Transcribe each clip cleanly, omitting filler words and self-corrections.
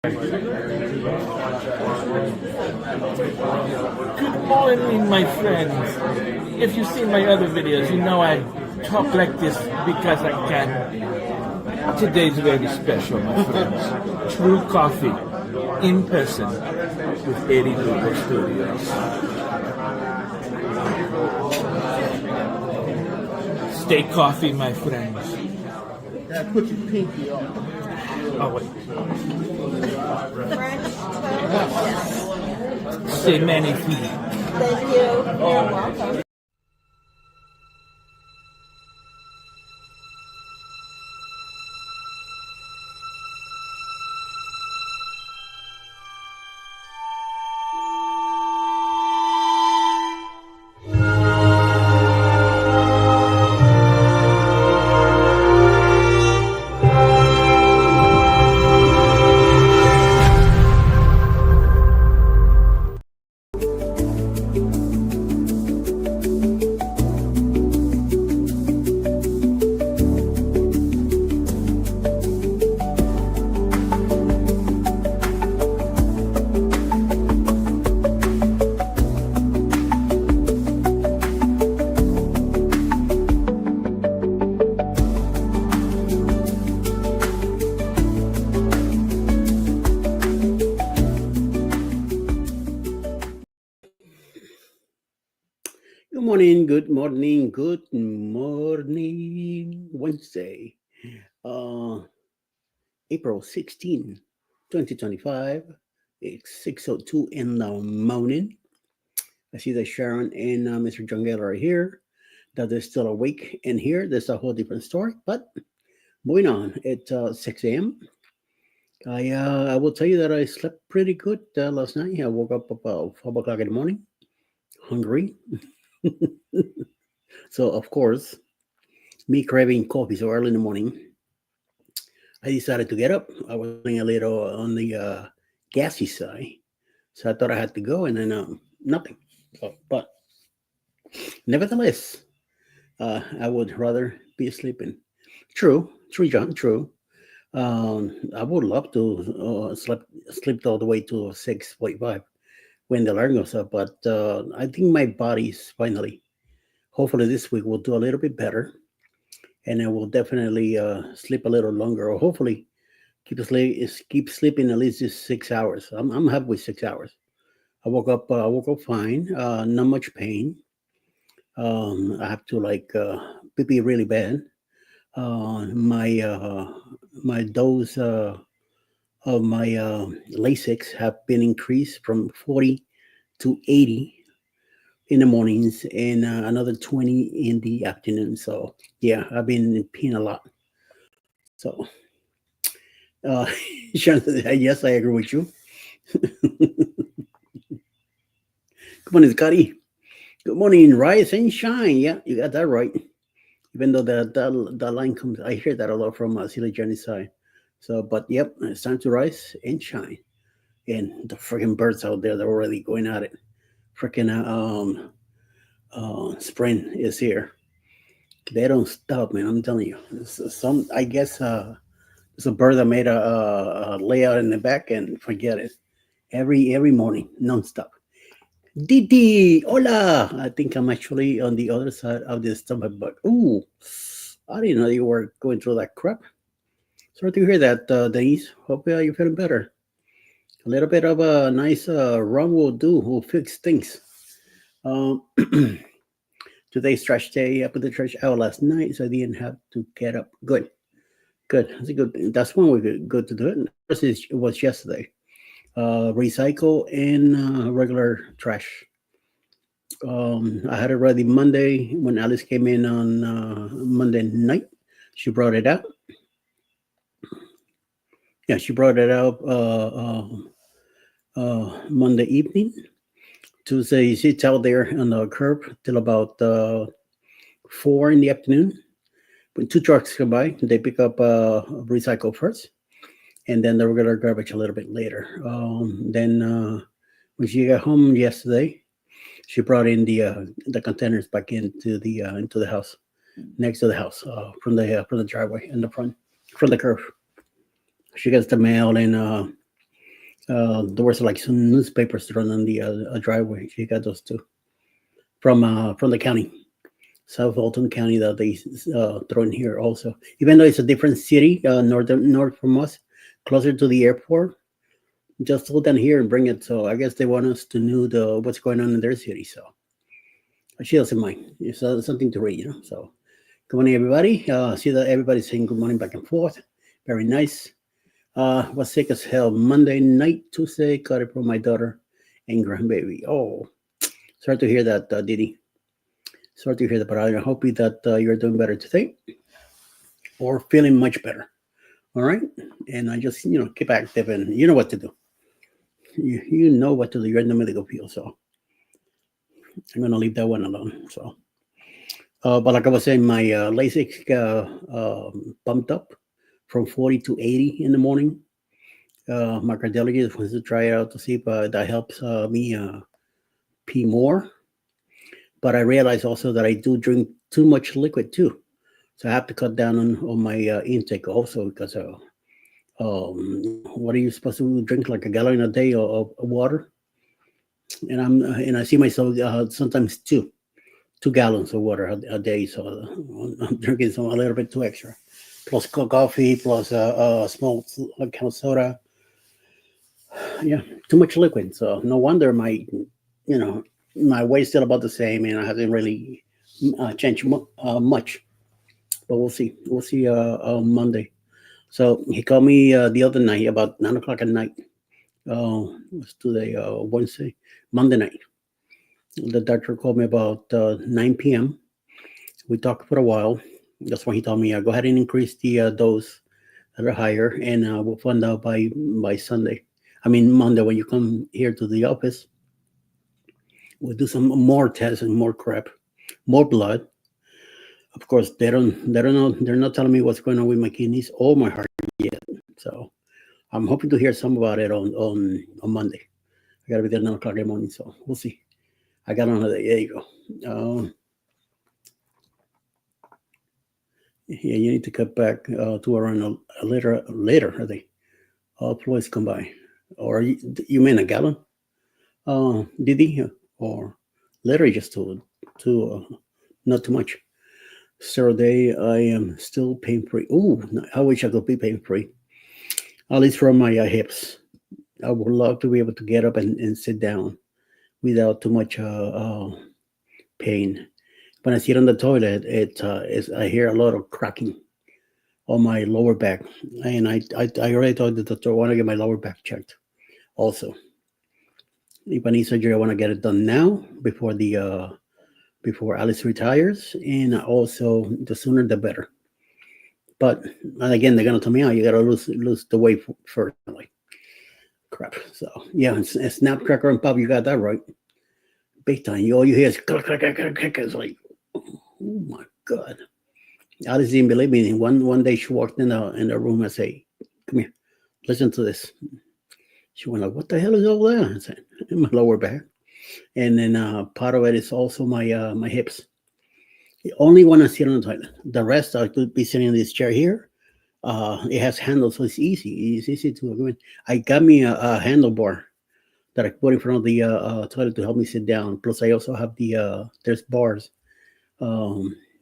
Good morning, my friends. If you've seen my other videos, you know I talk like this because I can. Today's very special, my friends. True coffee, in person, with Eddie Lugo Studios. Stay coffee, my friends. Put your pinky on. Oh, wait. French toast. Say many feet. Thank you. You're welcome. Good morning, Wednesday, April 16, 2025. It's 6:02 in the morning. I see that Sharon and Mr. Jungel are here, that they're still awake in here. That's a whole different story, but moving on. It's 6 a.m. I will tell you that I slept pretty good last night. I woke up about 5 o'clock in the morning, hungry. So, of course, me craving coffee so early in the morning, I decided to get up. I was feeling a little on the gassy side, so I thought I had to go, and then nothing. But nevertheless, I would rather be sleeping. True, John, true. I would love to sleep all the way to 6:45 when the alarm goes up, but I think my body's finally. Hopefully, this week will do a little bit better, and I will definitely sleep a little longer, or hopefully keep sleeping at least just 6 hours. I'm happy with 6 hours. I woke up fine, not much pain. I have to pee really bad. My dose of my Lasix have been increased from 40 to 80 in the mornings, and another 20 in the afternoon. So yeah, I've been peeing a lot. So uh, yes, I agree with you. Good morning, Scotty. Good morning, rise and shine. Yeah, you got that right. Even though the line comes, I hear that a lot from Silly Johnny's side. So, but yep, it's time to rise and shine. And the freaking birds out there, they're already going at it. Freaking spring is here. They don't stop, man. I'm telling you. I guess there's a bird that made a layout in the back, and forget it. Every morning, nonstop. Didi, hola. I think I'm actually on the other side of this stomach bug. Ooh, I didn't know you were going through that crap. Sorry to hear that, Denise. Hope you're feeling better. A little bit of a nice rum will do. Will fix things. Um, Today's trash day. I put the trash out last night, so I didn't have to get up. Good. That's a good. That's one way good to do it. It was yesterday. Recycle and regular trash. I had it ready Monday when Alice came in on Monday night. She brought it out. Yeah, she brought it out Monday evening. Tuesday, she's out there on the curb till about 4 in the afternoon. When two trucks come by, they pick up recycle first, and then the regular garbage a little bit later. Then when she got home yesterday, she brought in the containers back into the house, next to the house, from the driveway in the front, from the curb. She gets the mail, and There was like some newspapers thrown on the driveway. She got those too from the county, South Fulton County, that they throw in here also. Even though it's a different city, north from us, closer to the airport, just hold down here and bring it. So I guess they want us to know what's going on in their city. So she doesn't mind. It's something to read, you know. So good morning, everybody. See that everybody's saying good morning back and forth. Very nice. Was sick as hell Monday night, Tuesday. Got it from my daughter and grandbaby. Oh, sorry to hear that, Didi. Sorry to hear that, but I hope that you're doing better today or feeling much better. All right. And I just, keep active and you know what to do. You know what to do. You're in the medical field. So I'm going to leave that one alone. So, but like I was saying, my LASIK bumped up from 40 to 80 in the morning. My cardiologist wants to try it out to see if that helps me pee more. But I realize also that I do drink too much liquid too. So I have to cut down on my intake also because what are you supposed to drink, like a gallon a day of water? And I see myself sometimes two gallons of water a day. So I'm drinking a little bit too extra. Plus coffee, plus a small can of soda. Yeah, too much liquid. So no wonder you know, my weight's still about the same, and I haven't really changed much. But we'll see. We'll see on Monday. So he called me the other night about 9 o'clock at night. What's today? Wednesday, Monday night. The doctor called me about 9 p.m. We talked for a while. That's when he told me, go ahead and increase the dose that are higher, and we'll find out by Sunday. I mean Monday when you come here to the office. We'll do some more tests and more crap, more blood. Of course, they don't know. They're not telling me what's going on with my kidneys or my heart yet. So I'm hoping to hear some about it on Monday. I gotta be there 9 o'clock in the morning, so we'll see. I got another day. There you go. Yeah, you need to cut back to around a liter later. Are they? All employees come by, or you mean a gallon? Did he? Or literally just to not too much. So day I am still pain free. Oh, I wish I could be pain free. At least from my hips. I would love to be able to get up and sit down without too much pain. When I sit on the toilet, I hear a lot of cracking on my lower back, and I already told the doctor I want to get my lower back checked. Also, if I need surgery, I want to get it done now before Alice retires, and also the sooner the better. But again, they're gonna tell me, "Oh, you gotta lose the weight first." I'm like, crap. So yeah, it's snap, cracker, and pop. You got that right, big time. All you hear is click, click, click, click, click. It's like, oh my god. Alice didn't believe me. One day she walked in the room. I say, "Come here, listen to this." She went like, "What the hell is all that?" I said, "In my lower back." And then part of it is also my hips. Only when I sit on the toilet. The rest I could be sitting in this chair here. It has handles, so it's easy. It's easy to go in. I got me a handlebar that I put in front of the toilet to help me sit down. Plus, I also have there's bars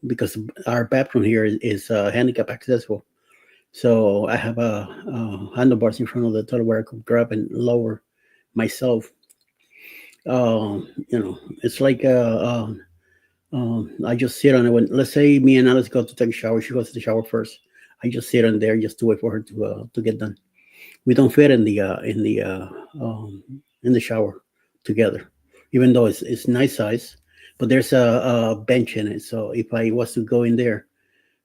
because our bathroom here is handicap accessible. So I have handlebars in front of the toilet where I could grab and lower myself. It's like I just sit on it. When let's say me and Alice go to take a shower, she goes to the shower first. I just sit on there just to wait for her to get done. We don't fit in the shower together, even though it's nice size. But there's a bench in it, so if I was to go in there,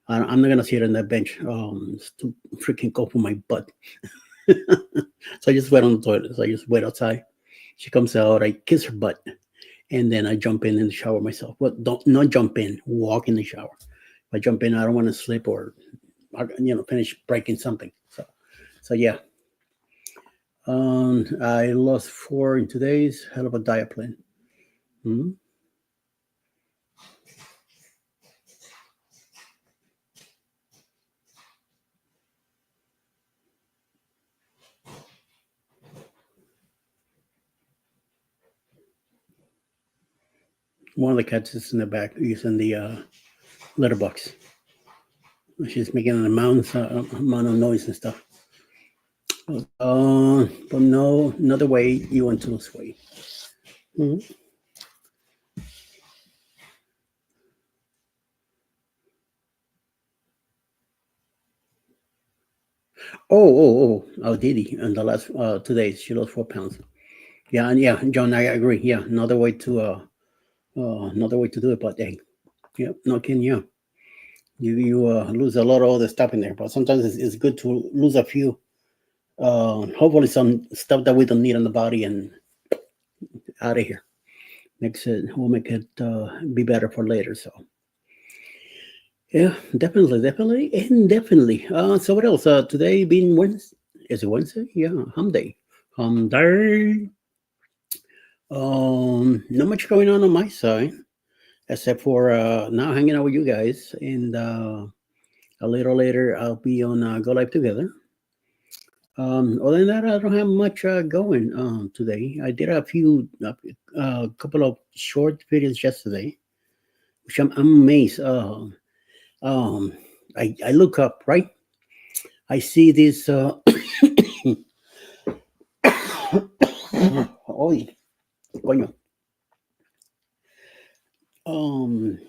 I'm not gonna sit on that bench. It's too freaking cold for my butt. So I just wait on the toilet. So I just wait outside. She comes out. I kiss her butt, and then I jump in the shower myself. Well, don't not jump in. Walk in the shower. If I jump in, I don't want to slip or finish breaking something. So yeah. I lost 4 in 2 days. Hell of a diet plan. Hmm. One of the cats is in the back using the litter box. She's making an amount of noise and stuff. But no, another way you want to lose weight. Mhm. Oh, Didi, in the last 2 days, she lost 4 pounds. Yeah, and yeah, John, I agree. Yeah, another way to do it, but hey, yeah, no kidding, yeah. You lose a lot of other stuff in there, but sometimes it's good to lose a few. Hopefully, some stuff that we don't need on the body and out of here will make it be better for later. So yeah, definitely, and definitely. So what else? Today being Wednesday, is it Wednesday? Yeah, Hum Day. Hum Day. Not much going on my side except for now hanging out with you guys, and a little later I'll be on Go Live Together. Other than that, I don't have much going today. I did a couple of short videos yesterday, which I'm amazed. Um, I look up, right? I see this. Oy, coño. Um,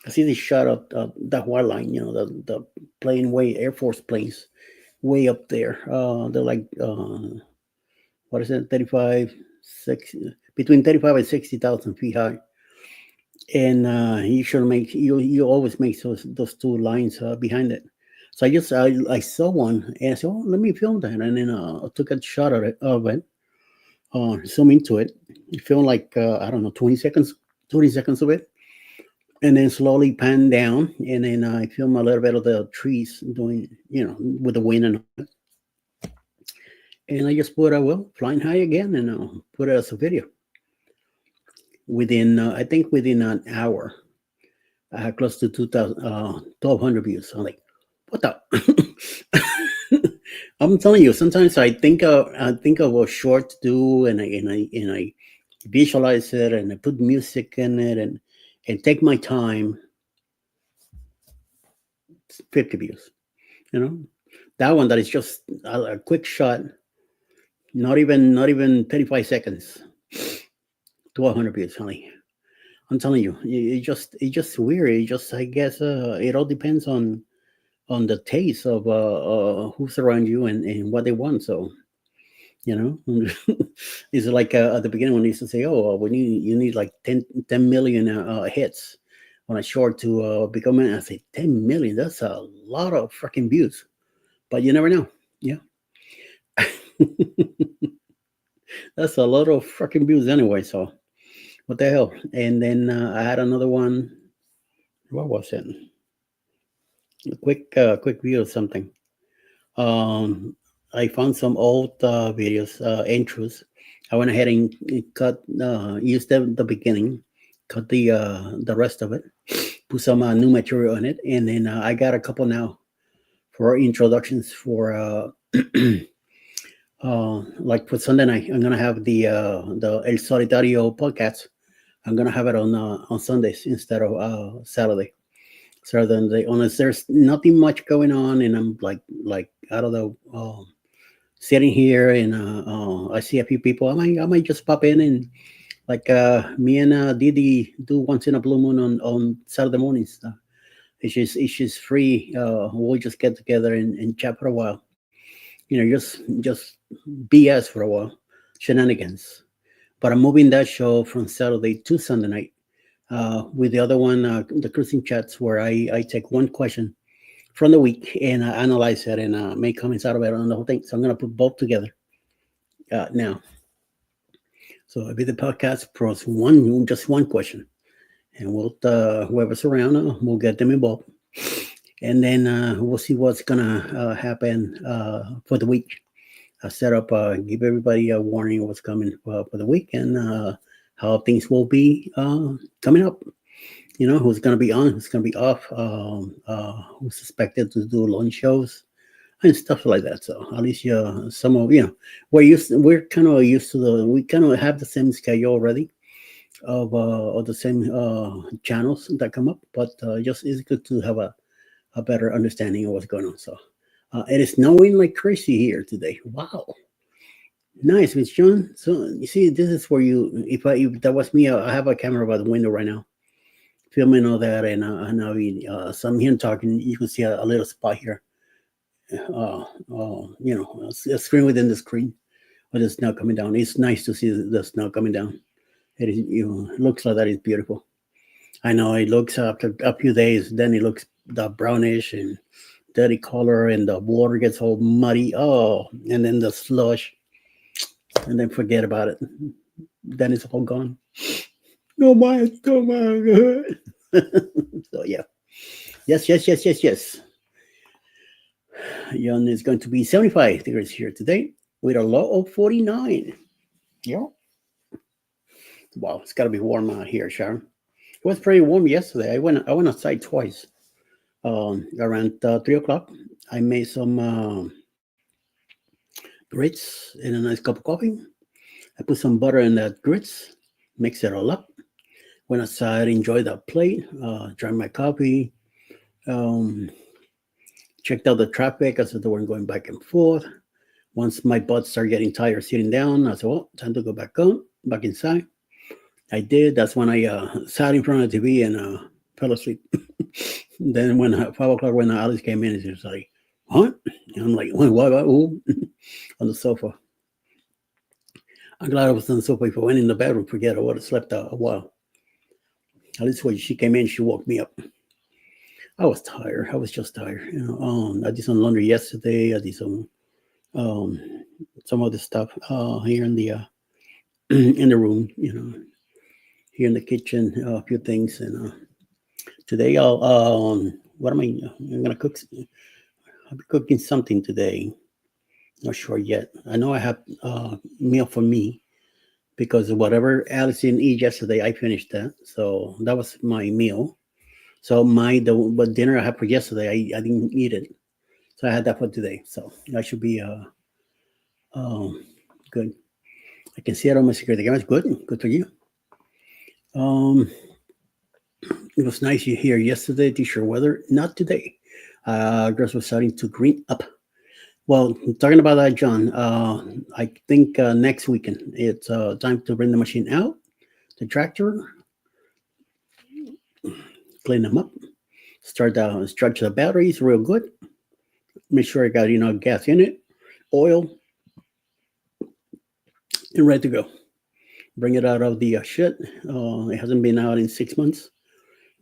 I see this shot of the white line, the plane way, Air Force planes way up there. They're like, what is it, 35, 60, between 35 and 60,000 feet high. And you always make those two lines behind it. So I saw one and I said, oh, let me film that. And then I took a shot of it, zoom into it. You film like, I don't know, 20 seconds of it. And then slowly pan down, and then I film a little bit of the trees doing, with the wind and all that. And I just put flying high again, and put it as a video. I think within an hour, I had close to 1,200 views. I'm like, what the? I'm telling you, sometimes I think of a short to do, and I visualize it, and I put music in it, and take my time. 50 views, that one that is just a quick shot, not even 35 seconds to 100 views, honey. I'm telling you, it's just weird. It just, I guess, it all depends on the taste of who's around you and what they want. So it's like at the beginning when they used to say, oh, when you need like 10 million hits on a short to become I say 10 million, that's a lot of freaking views, but you never know. Yeah. That's a lot of freaking views anyway, so what the hell. And then I had another one. What was it? A quick view of something. I found some old videos, intros. I went ahead and cut, used the beginning, cut the rest of it, put some new material on it, and then I got a couple now for introductions for like for Sunday night. I'm gonna have the El Solitario podcast. I'm gonna have it on Sundays instead of Saturday. So than unless there's nothing much going on, and I'm like I don't know, sitting here and I see a few people. I might just pop in and like me and Didi do once in a blue moon on Saturday mornings. It's just free. We'll just get together and chat for a while. Just BS for a while, shenanigans. But I'm moving that show from Saturday to Sunday night. With the other one, the cruising chats, where I take one question from the week and analyze it and make comments out of it on the whole thing. So I'm going to put both together now. So it'll be the podcast plus just one question, and we'll whoever's around, we'll get them involved, and then we'll see what's gonna happen for the week. I'll set up, give everybody a warning of what's coming for the week and how things will be coming up. Who's going to be on, who's going to be off, who's expected to do launch shows and stuff like that. So at least some of we're kind of used to we kind of have the same schedule already. of the same channels that come up, but just it's good to have a better understanding of what's going on. So it is snowing like crazy here today. Wow, nice, Miss John. So you see, this is where if that was me, I have a camera by the window right now, filming all that, and I mean, so I'm here talking. You can see a little spot here, a screen within the screen with the snow coming down. It's nice to see the snow coming down. It is, it looks like that is beautiful. I know it looks after a few days, then it looks the brownish and dirty color, and the water gets all muddy. Oh, and then the slush, and then forget about it. Then it's all gone. Oh my, oh my God. So yeah, yes. Yon is going to be 75 degrees here today with a low of 49. Yeah. Wow, it's got to be warm out here, Sharon. It was pretty warm yesterday. I went outside twice. Around 3 o'clock, I made some grits in a nice cup of coffee. I put some butter in that grits, mix it all up. Went outside, enjoyed that plate, drank my coffee, checked out the traffic as they weren't going back and forth. Once my butt started getting tired sitting down, I said, well, time to go back inside. I did. That's when I sat in front of the TV and fell asleep. Then when 5 o'clock, when Alice came in, she was like, what? And I'm like, what? On the sofa. I'm glad I was on the sofa. If I went in the bedroom, forget I would have slept a while. At least when she came in, she woke me up. I was tired. I was just tired. I did some laundry yesterday. I did some other stuff here in the in the room. Here in the kitchen, a few things. And today I'm gonna cook. I'll be cooking something today. Not sure yet. I know I have meal for me because whatever Alice didn't eat yesterday, I finished that. So that was my meal. So the dinner I had for yesterday, I didn't eat it. So I had that for today. So that should be good. I can see it on my security camera. It's good. Good for you. It was nice here yesterday, t-shirt weather. Not today. Grass was starting to green up. Well, talking about that, John, I think next weekend it's time to bring the machine out, the tractor, clean them up, start stretch the batteries real good. Make sure I got gas in it, oil, and ready to go. Bring it out of the shed. It hasn't been out in 6 months.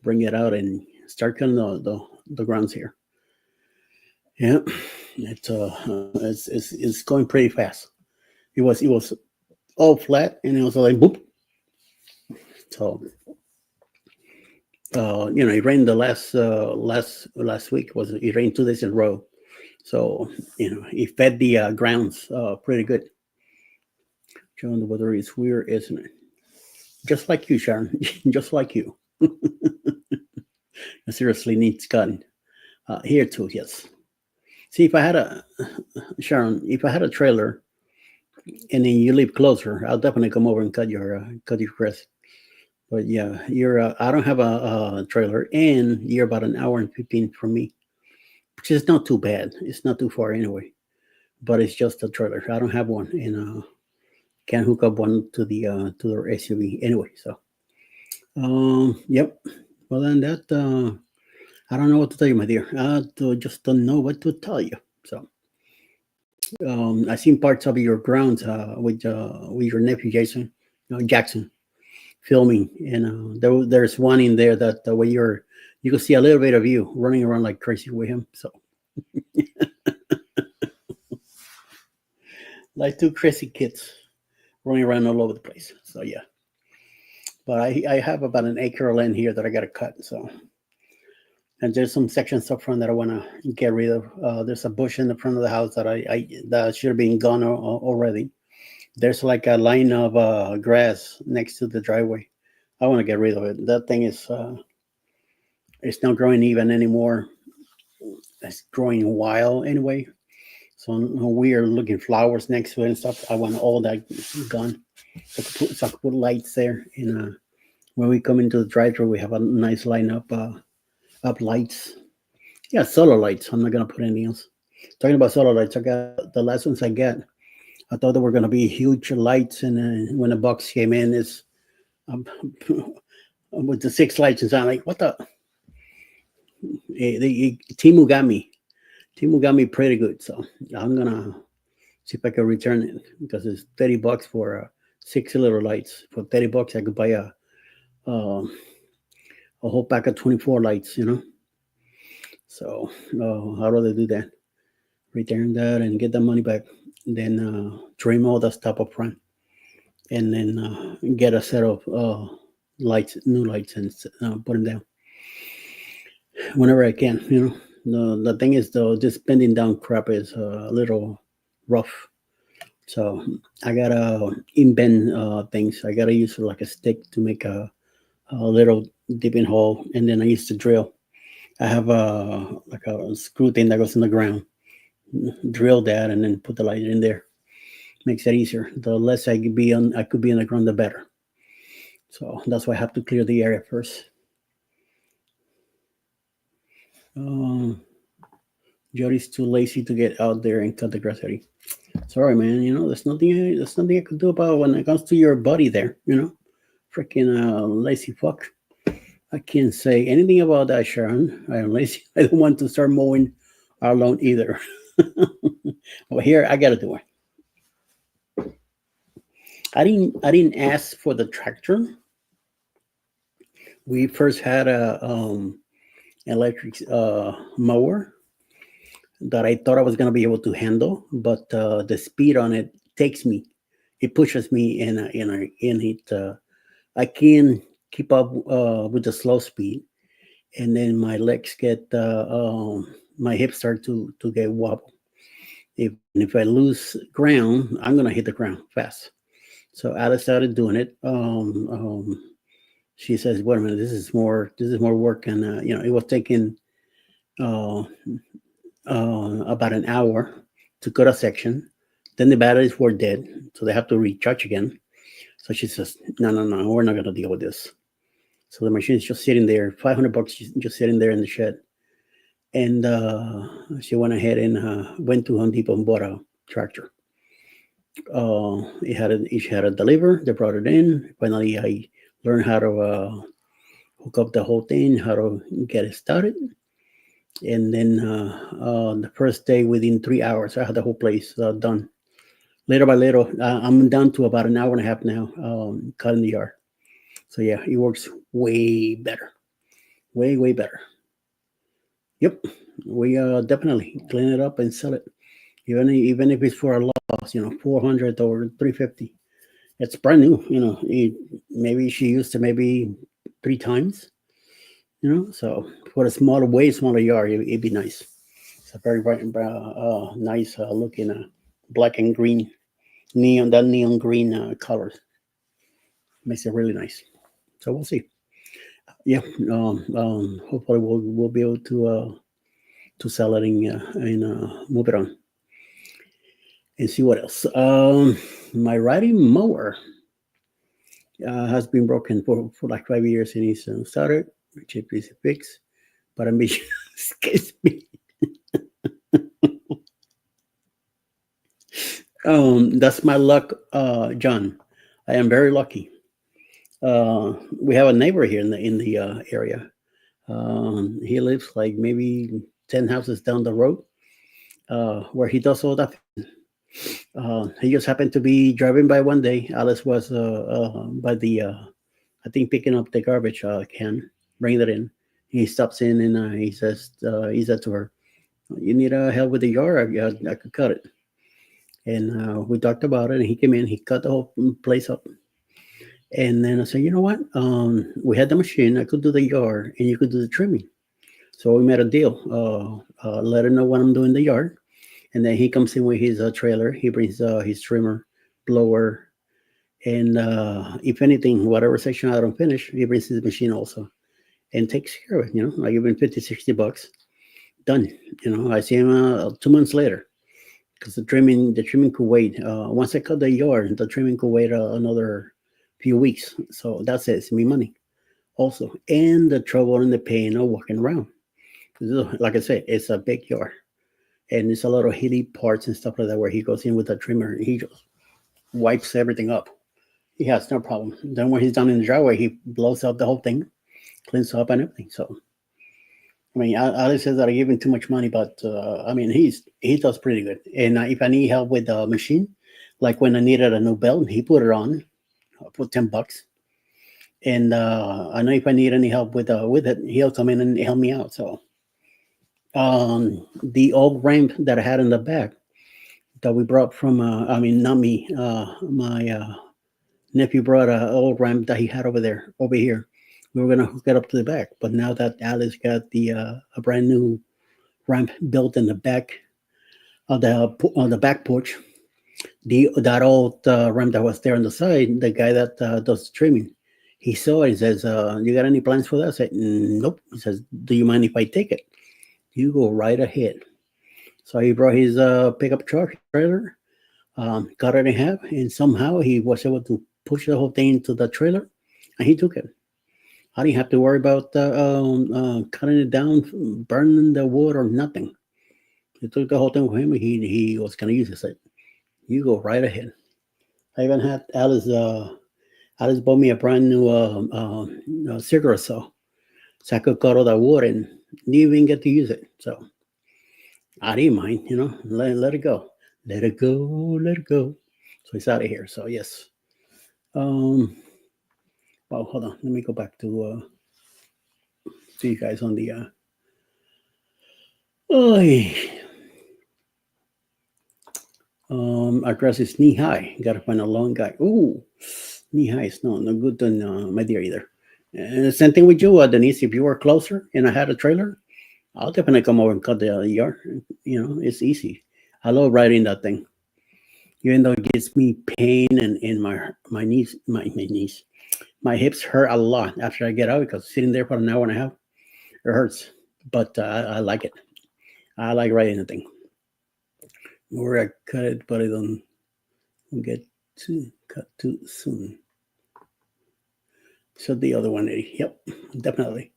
Bring it out and start cutting the grounds here. Yeah, it's going pretty fast. It was all flat, and it was like boop. So it rained the last week. It rained 2 days in a row. So it fed the grounds pretty good. John, the weather is weird, isn't it? Just like you, Sharon. Just like you. I seriously needs cutting. Here too, yes. See, if I had a trailer, and then you live closer, I'll definitely come over and cut your grass. But yeah, I don't have a trailer, and you're about an hour and 15 from me, which is not too bad. It's not too far anyway. But it's just a trailer. I don't have one, and can't hook up one to the SUV anyway. So, yep. Well, then that I don't know what to tell you, my dear. I just don't know what to tell you. So, I seen parts of your grounds with your nephew Jackson filming, and there's one in there that where you can see a little bit of you running around like crazy with him. So, like two crazy kids running around all over the place. So yeah, but I have about an acre of land here that I got to cut. So, and there's some sections up front that I want to get rid of. There's a bush in the front of the house that should have been gone already. There's like a line of grass next to the driveway. I want to get rid of it. That thing is it's not growing even anymore. It's growing wild anyway. So weird looking flowers next to it and stuff. I want all that gone. So I could put lights there, and When we come into the drive-thru, we have a nice lineup of lights. Yeah, solar lights. I'm not gonna put anything else. Talking about solar lights, I got the last ones I got. I thought there were gonna be huge lights, and when the box came in, it's um, with the 6 lights, and I'm like, what the? Timu got me. Timu got me pretty good, so I'm gonna see if I can return it because it's $30 for 6 little lights. For $30, I could buy uh, a whole pack of 24 lights. So I'd rather do that. Return that and get the money back. Then trim all the stuff up front, and then get a set of lights, new lights, and put them down whenever I can. The thing is though, just bending down crap is a little rough. So I gotta invent things. I gotta use like a stick to make a little dipping hole, and then I use the drill. I have like a screw thing that goes in the ground. Drill that and then put the light in there. Makes it easier. The less I could be on the ground, the better. So that's why I have to clear the area first. Um, Jody's too lazy to get out there and cut the grass. Eddie. Sorry, man. There's nothing I could do about when it comes to your buddy there. Freaking lazy fuck. I can't say anything about that, Sharon. I am lazy. I don't want to start mowing alone either. Well, here I gotta do it. I didn't ask for the tractor. We first had a electric mower that I thought I was gonna be able to handle, but the speed on it takes me. It pushes me in it. I can keep up with the slow speed, and then my legs get my hips start to get wobble. If I lose ground, I'm gonna hit the ground fast. So Alice started doing it. She says, "Wait a minute, this is more work," and it was taking uh, about an hour to cut a section. Then the batteries were dead, so they have to recharge again. So she says, "No, no, no, we're not gonna deal with this." So the machine is just sitting there, $500 just sitting there in the shed. And she went ahead and went to Home Depot and bought a tractor. It had a deliver. They brought it in. Finally, I learned how to hook up the whole thing, how to get it started. And then the first day, within 3 hours, I had the whole place done. Little by little, I'm down to about an hour and a half now, cutting the yard. So yeah, it works way better, way way better. Yep, we definitely clean it up and sell it, even if it's for a loss, 400 or 350. It's brand new, maybe she used it maybe 3 times, So for a smaller, way smaller yard, it'd be nice. It's a very bright, nice looking black and green neon green colors makes it really nice. So we'll see. Yeah, hopefully we'll be able to sell it and move it on and see what else. My riding mower has been broken for like 5 years and it's started, which is fixed, but I'm being scares me. That's my luck, John. I am very lucky. We have a neighbor here in the area. He lives like maybe 10 houses down the road, where he does all that. He just happened to be driving by one day. Alice was by the, I think, picking up the garbage can, bringing it in. He stops in and he said to her, "You need help with the yard? I could cut it." And we talked about it. And he came in. He cut the whole place up. And then I said, "You know what? We had the machine. I could do the yard, and you could do the trimming." So we made a deal. Let him know when I'm doing the yard, and then he comes in with his trailer. He brings his trimmer, blower, and if anything, whatever section I don't finish, he brings his machine also and takes care of it. I give him 50, $60. Done. I see him 2 months later because the trimming could wait. Once I cut the yard, the trimming could wait another few weeks. So that saves me money. also, and the trouble and the pain of walking around. 'Cause like I said, it's a big yard, and it's a lot of hilly parts and stuff like that where he goes in with a trimmer and he just wipes everything up. He has no problem. Then when he's done in the driveway, he blows up the whole thing, cleans up and everything. So I mean, Alex says that I give him too much money, but I mean, he does pretty good. And if I need help with the machine, like when I needed a new belt, he put it on. I put $10, and I know if I need any help with it, he'll come in and help me out. So the old ramp that I had in the back that we brought from, I mean, not me, my nephew brought a old ramp that he had over here. We were gonna hook it up to the back, but now that Alice got the a brand new ramp built in the back of the back porch, that old ramp that was there on the side, the guy that does trimming, he saw it. He says, "You got any plans for that?" I said, "Nope." He says, "Do you mind if I take it?" You go right ahead. So he brought his pickup truck trailer, cut it in half, and somehow he was able to push the whole thing into the trailer, and he took it. I didn't have to worry about cutting it down, burning the wood, or nothing. He took the whole thing with him. He was going to use it. I said, "You go right ahead." I even had Alice. Alice bought me a brand new cigarette saw, so I could cut all that wood and didn't even get to use it. So I didn't mind, let it go, let it go, let it go. So it's out of here. So yes. Well, hold on. Let me go back to see you guys on the. Our grass is knee high. Got to find a long guy. Ooh, knee high is no good on my deer either. And the same thing with you, Denise. If you were closer and I had a trailer, I'll definitely come over and cut the yard. It's easy. I love riding that thing, even though it gives me pain and in my knees, my hips hurt a lot after I get out because sitting there for an hour and a half, it hurts. But I like it. I like riding the thing. Or I cut it, but I don't get to cut too soon. So the other one, Eddie. Yep, definitely.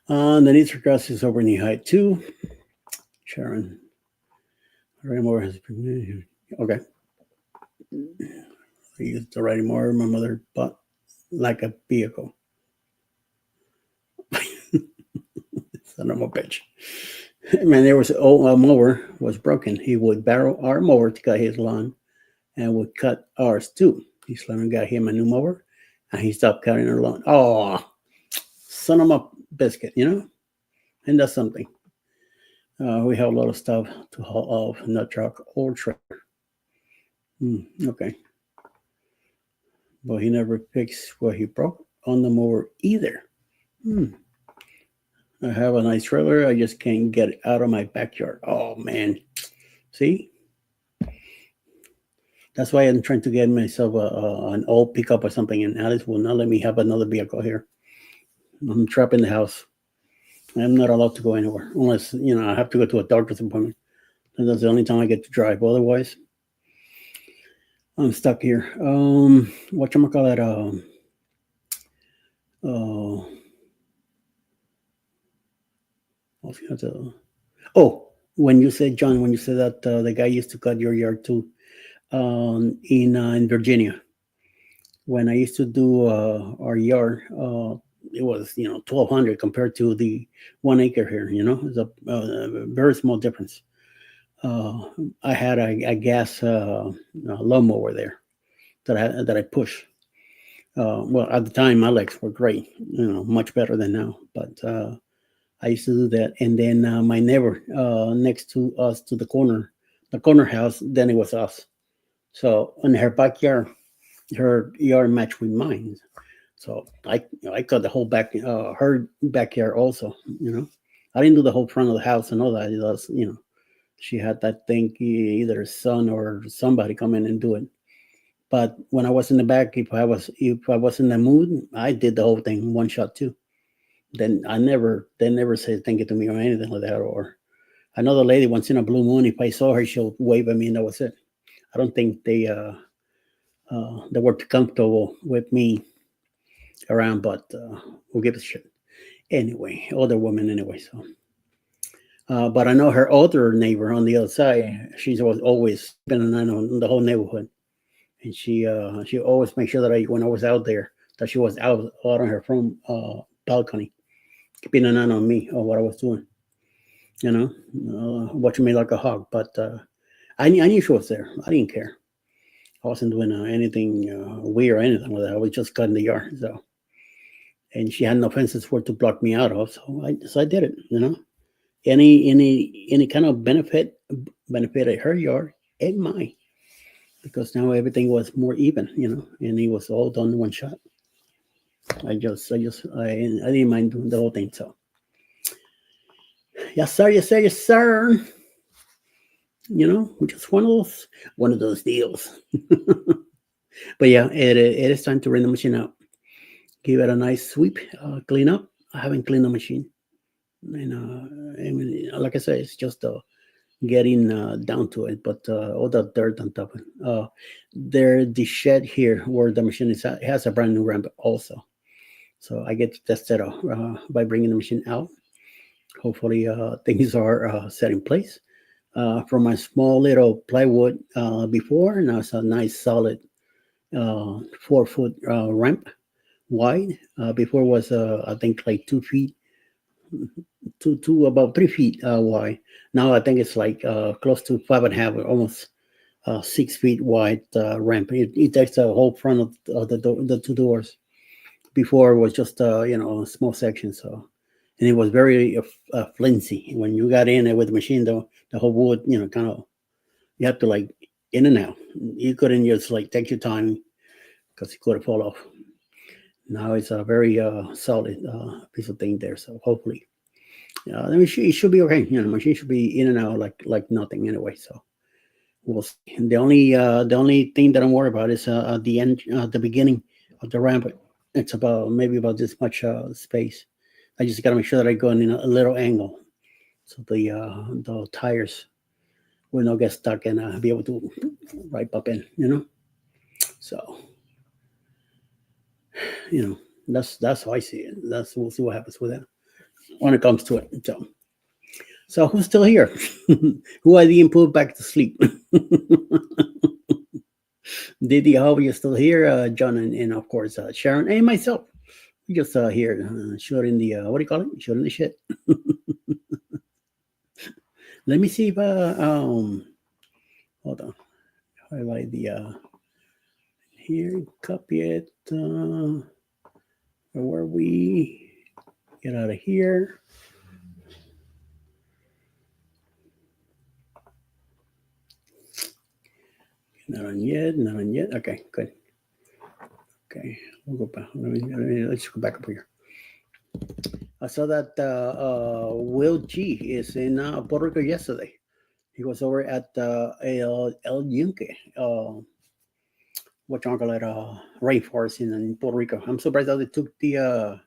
The needs for grass is over knee height too. Sharon. More has been okay. I used to riding more. My mother bought like a vehicle. Son of a bitch. Man, there was a mower was broken. He would borrow our mower to cut his lawn and would cut ours too. He suddenly got him a new mower and he stopped cutting our lawn. Oh, son of a biscuit, And that's something. We have a lot of stuff to haul off, not truck or trailer. Okay. But he never fixed what he broke on the mower either. I have a nice trailer. I just can't get it out of my backyard. Oh, man. See? That's why I'm trying to get myself an old pickup or something, and Alice will not let me have another vehicle here. I'm trapped in the house. I'm not allowed to go anywhere unless, I have to go to a doctor's appointment. And that's the only time I get to drive. Otherwise, I'm stuck here. Whatchamacallit? When you said, John, that the guy used to cut your yard too, in Virginia, when I used to do our yard, it was 1,200 compared to the 1 acre here. It's a very small difference. I had a gas lawnmower there that I push. Well, at the time, my legs were great, much better than now. But I used to do that. And then my neighbor next to us, to the corner house, then it was us. So in her backyard, her yard matched with mine. So I cut the whole back, her backyard also. I didn't do the whole front of the house and all that. It was, she had that thing, either a son or somebody come in and do it. But when I was in the back, if I was in the mood, I did the whole thing one shot too. Then they never said thank you to me or anything like that. Or another lady once in a blue moon, if I saw her, she'll wave at me and that was it. I don't think they were comfortable with me around, but we'll give it a shot. Anyway, older woman anyway. So, but I know her older neighbor on the other side. She's always been an eye on the whole neighborhood, and she always make sure that when I was out there, that she was out on her front balcony, keeping an eye on me or what I was doing. You know, watching me like a hawk. But I knew she was there. I didn't care. I wasn't doing anything weird or anything like that. I was just cutting the yard. So, and she had no fences for to block me out of. So I did it. You know, any kind of benefited her yard and mine, because now everything was more even. You know, and it was all done in one shot. I didn't mind doing the whole thing. So yes sir, yes sir, yes sir. You know, just one of those deals. But yeah, it is time to run the machine out. Give it a nice sweep, clean up. I haven't cleaned the machine, and I mean, like I said, it's just getting down to it. But all the dirt on top of it. There, the shed here where the machine is at, it has a brand new ramp also. So I get to test it out by bringing the machine out. Hopefully, things are set in place. From my small little plywood before, now it's a nice solid 4 foot ramp wide. Before was I think like 2 feet, two about 3 feet wide. Now I think it's like close to 5.5, almost 6 feet wide ramp. It takes the whole front of the two doors. Before it was just a small section. So, and it was very flimsy. When you got in there with the machine, though, the whole wood, kind of, you have to like in and out. You couldn't just like take your time because it could fall off. Now it's a very solid piece of thing there. So hopefully, the machine should be okay. The machine should be in and out like nothing anyway. So we'll see. And the only thing that I'm worried about is at the end, the beginning of the ramp. It's maybe about this much space. I just got to make sure that I go in a little angle, so the tires will not get stuck and be able to right up in. So that's how I see it. We'll see what happens with that when it comes to it. So who's still here? Who I didn't put back to sleep? Didi, I hope you're still here. John and of course Sharon and myself. We just here shooting the what do you call it? Shooting the shit. Let me see if hold on. Highlight the here, copy it. Where we get out of here. Not on yet. Okay, good. Okay, we'll go back. Let's go back up here. I saw that Will G is in Puerto Rico yesterday. He was over at El Yunque, what you call it, rainforest in Puerto Rico. I'm surprised that they took the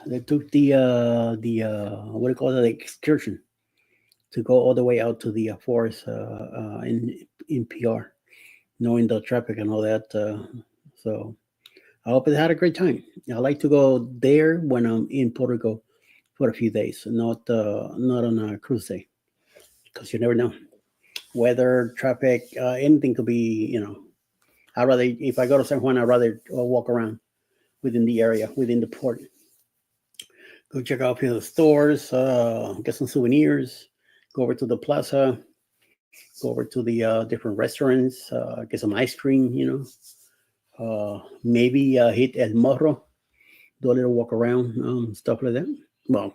what do you call it, the excursion to go all the way out to the forest in PR, knowing the traffic and all that. So I hope they had a great time. I like to go there when I'm in Puerto Rico for a few days, not on a cruise day, because you never know. Weather, traffic, anything could be. I'd rather, if I go to San Juan, I'd rather walk around within the area, within the port. Go check out a few of the stores, get some souvenirs, go over to the plaza, go over to the different restaurants, get some ice cream, maybe hit El Morro, do a little walk around, stuff like that. Well,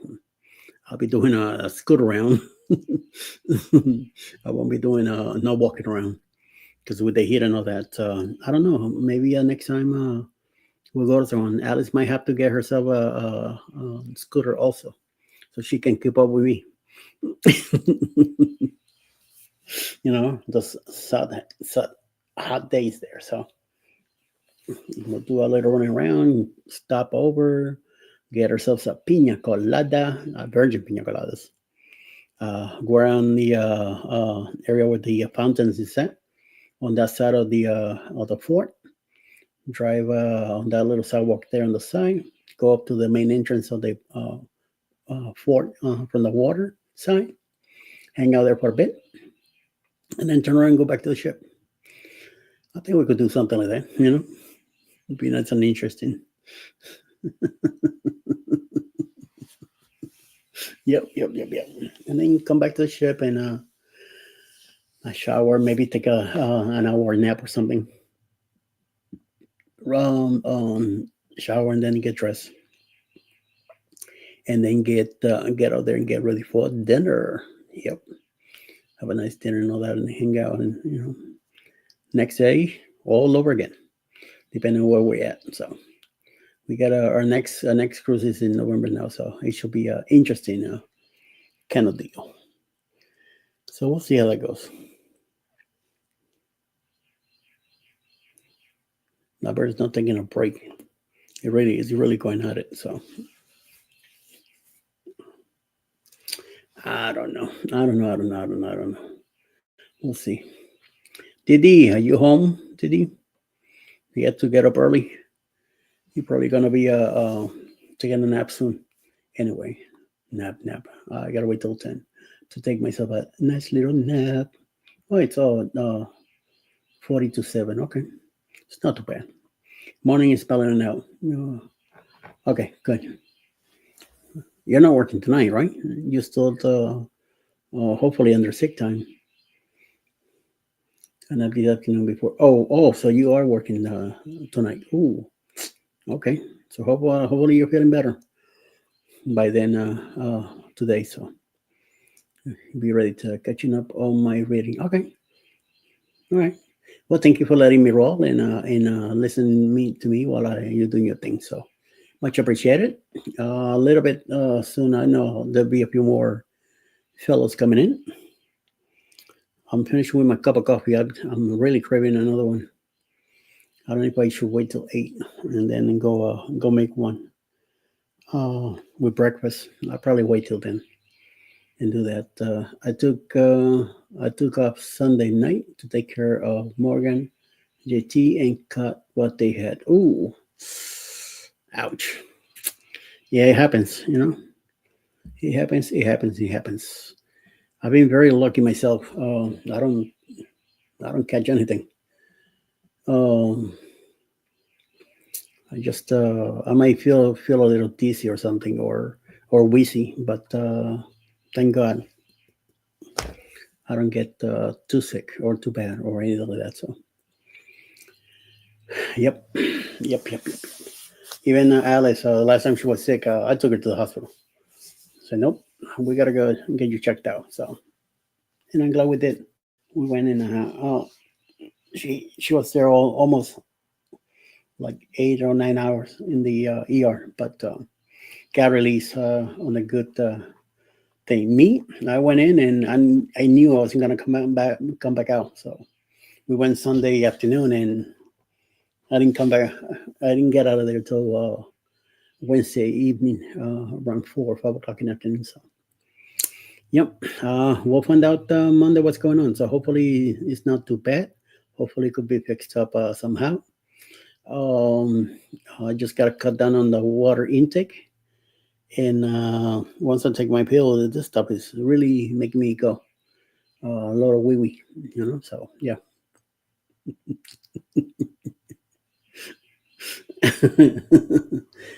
I'll be doing a scoot around. I won't be doing no walking around because with the heat and all that, I don't know. Maybe next time we'll go to someone. Alice might have to get herself a scooter also, so she can keep up with me. Those hot days there. So we'll do a little running around, stop over, get ourselves a piña colada, a virgin piña coladas. Go around the area where the fountains is at, on that side of the fort. drive on that little sidewalk there on the side, go up to the main entrance of the fort from the water side, hang out there for a bit, and then turn around and go back to the ship. I think we could do something like that, you know? It'd be nice and interesting. Yep. And then come back to the ship and a shower, maybe take an hour nap or something. Shower and then get dressed, and then get out there and get ready for dinner. Yep, have a nice dinner and all that, and hang out, and next day all over again, depending on where we're at. So we got our next cruise is in November now, so it should be interesting kind of deal. So we'll see how that goes. My bird's not taking a break. It really is really going at it. So I don't know. We'll see. Didi, are you home? Didi, you have to get up early. You're probably gonna be taking a nap soon. Anyway, nap. I gotta wait till 10 to take myself a nice little nap. Oh, it's all 40 to 7. Okay, it's not too bad. Morning is spelling it out. Okay, good. You're not working tonight, right? You still hopefully under sick time. And that'd be the afternoon before. So you are working tonight. Ooh, okay. So hopefully you're feeling better by then today. So be ready to catching up on my reading. Okay. All right. Well, thank you for letting me roll and listening to me while you're doing your thing. So much appreciated. A little bit soon. I know there'll be a few more fellows coming in. I'm finished with my cup of coffee. I'm really craving another one. I don't know if I should wait till 8 and then go make one with breakfast. I'll probably wait till then and do that. I took off Sunday night to take care of Morgan, JT, and cut what they had. Ooh, ouch. Yeah, it happens. It happens. I've been very lucky myself. I don't catch anything. Um, I might feel a little dizzy or something or wheezy, but thank God I don't get too sick or too bad or anything like that. So yep. Even Alice, last time she was sick, I took her to the hospital. So nope, we gotta go get you checked out. So and I'm glad we did. We went in. She was there almost like 8 or 9 hours in the ER, but got released on a good thing. Me, I went in and I knew I wasn't gonna come back out. So we went Sunday afternoon, and I didn't come back. I didn't get out of there till Wednesday evening, around 4 or 5 o'clock in the afternoon. So yep, we'll find out Monday what's going on. So hopefully it's not too bad. Hopefully it could be fixed up somehow. Um, I just got to cut down on the water intake. And once I take my pill, this stuff is really making me go a lot of wee wee, So yeah,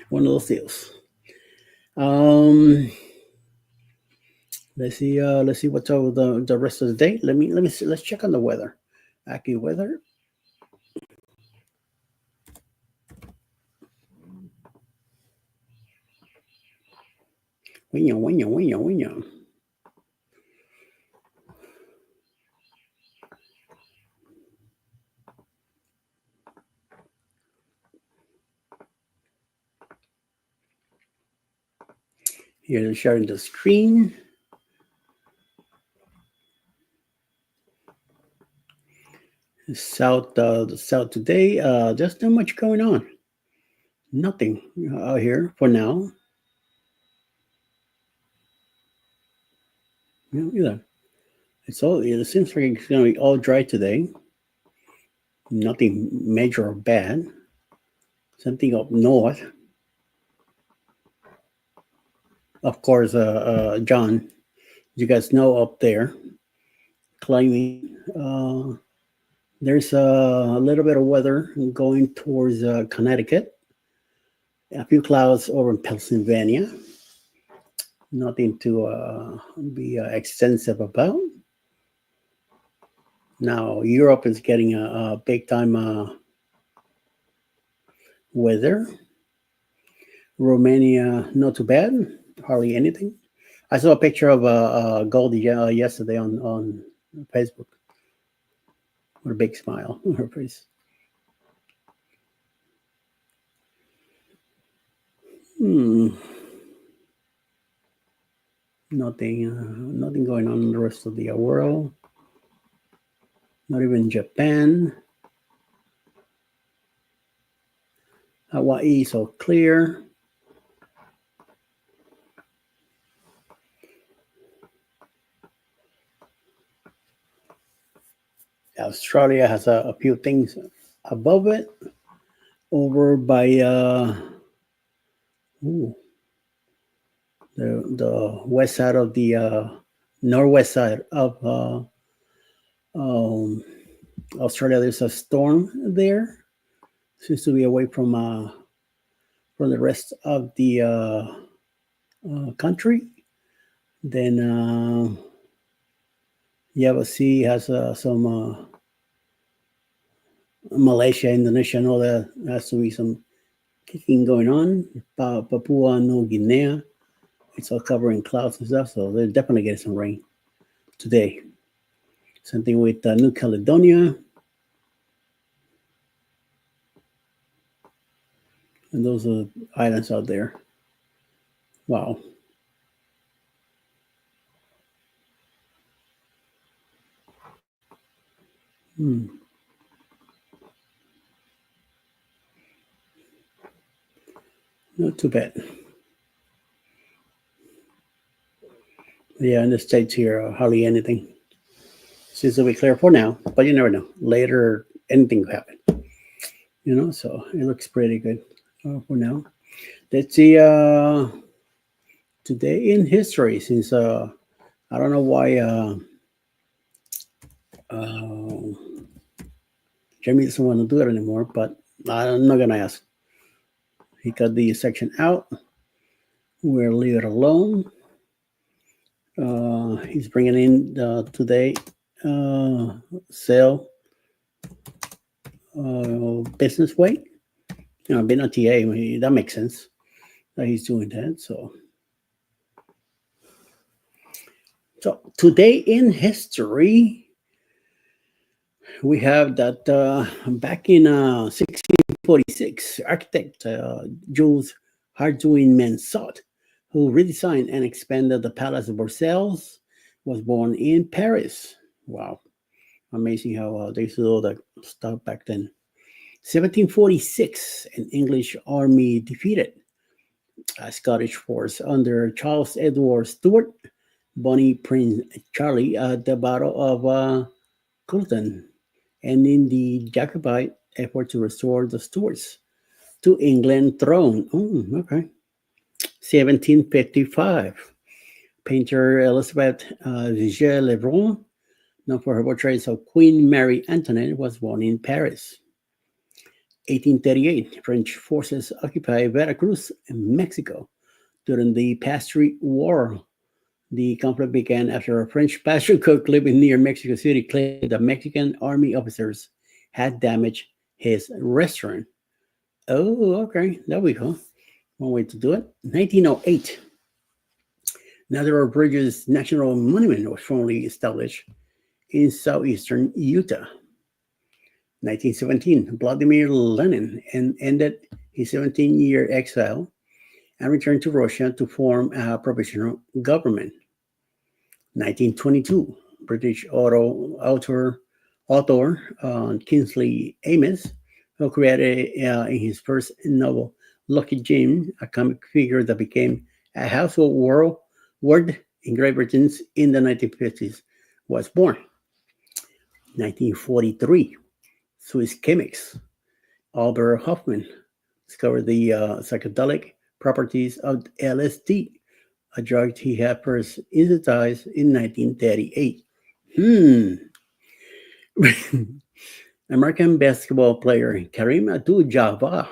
one of those deals. Um, let's see. Let's see what's over the rest of the day. Let me see. Let's check on the weather. AccuWeather. Winyo. Here, sharing the screen. The south today. There's not much going on. Nothing out here for now. Either. It seems like it's going to be all dry today. Nothing major or bad. Something up north. Of course, John, you guys know up there, climbing. There's a little bit of weather going towards Connecticut. A few clouds over in Pennsylvania. Nothing to be extensive about. Now, Europe is getting a big time weather. Romania, not too bad, hardly anything. I saw a picture of Goldie yesterday on Facebook with a big smile on her face. Hmm. Nothing going on in the rest of the world. Not even Japan. Hawaii so clear. Australia has a few things above it. Over by ooh, the west side of the northwest side of um, Australia, there's a storm there. Seems to be away from the rest of the country. Then Java Sea has some Malaysia, Indonesia, and all that. Has to be some kicking going on. Papua New Guinea, it's all covering clouds and stuff, so they're definitely getting some rain today. Something with New Caledonia. And those are islands out there. Wow. Hmm. Not too bad. Yeah, in the States here, hardly anything. Seems to be clear for now, but you never know. Later, anything could happen. So it looks pretty good for now. Let's see. Today in history, since I don't know why uh, Jamie doesn't want to do it anymore, but I'm not gonna ask. He got the section out. We'll leave it alone. He's bringing in today sale business way. Being a TA, that makes sense that he's doing that. So today in history, we have that back in 1646, architect Jules Hardouin Mansot, who redesigned and expanded the Palace of Versailles, was born in Paris. Wow, amazing how they used to do all that stuff back then. 1746, an English army defeated a Scottish force under Charles Edward Stuart, Bonnie Prince Charlie, at the Battle of Culloden, ending the Jacobite effort to restore the Stuarts to England throne. Oh, okay. 1755, painter Elizabeth Vigée-Lebrun, known for her portraits of Queen Mary Antoinette, was born in Paris. 1838, French forces occupied Veracruz, Mexico. During the Patriot War, the conflict began after a French pastry cook living near Mexico City claimed that Mexican army officers had damaged his restaurant. Oh, okay. There we go. One way to do it. 1908, Nether Bridges National Monument was formally established in southeastern Utah. 1917, Vladimir Lenin ended his 17-year exile and returned to Russia to form a provisional government. 1922, British author Kingsley Amis, who created in his first novel, Lucky Jim, a comic figure that became a household word in Great Britain in the 1950s, was born. 1943, Swiss chemist Albert Hofmann discovered the psychedelic properties of LSD, a drug he had first synthesized in 1938. Hmm. American basketball player Kareem Abdul-Jabbar,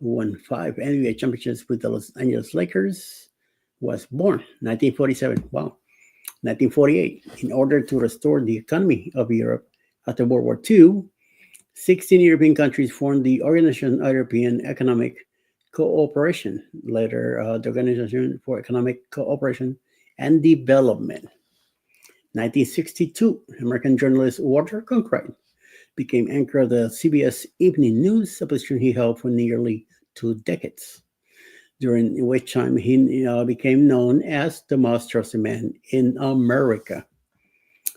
who won 5 NBA championships with the Los Angeles Lakers, was born 1947. Wow. 1948. In order to restore the economy of Europe after World War II, 16 European countries formed the Organization of European Economic Cooperation, later the Organization for Economic Cooperation and Development. 1962, American journalist Walter Cronkite became anchor of the CBS Evening News, a position he held for nearly 2 decades, during which time he became known as the most trusted man in America.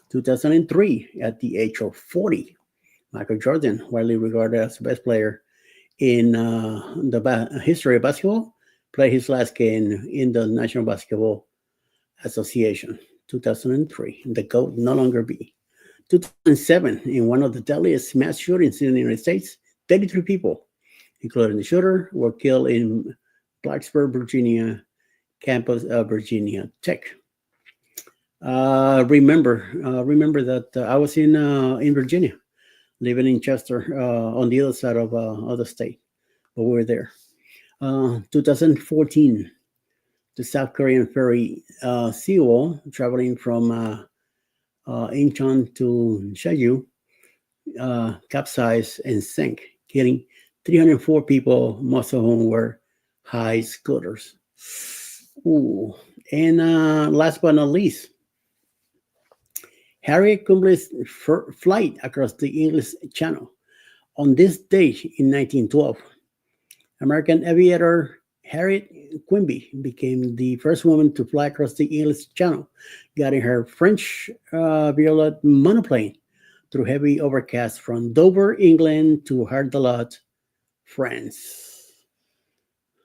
2003, at the age of 40, Michael Jordan, widely regarded as the best player in the history of basketball, played his last game in the National Basketball Association. 2003, the GOAT no longer be. 2007, in one of the deadliest mass shootings in the United States, 33 people, including the shooter, were killed in Blacksburg, Virginia, campus of Virginia Tech. Remember that I was in Virginia, living in Chester, on the other side of the state, but we were there. 2014, the South Korean ferry Seawall, traveling from Incheon to Jeju, capsized and sank, killing 304 people, most of whom were high schoolers. Ooh. And last but not least, Harriet Quimbley's flight across the English Channel. On this date in 1912, American aviator Harriet Quimby became the first woman to fly across the English Channel, guiding her French Violet monoplane through heavy overcast from Dover, England to Hardelot, France.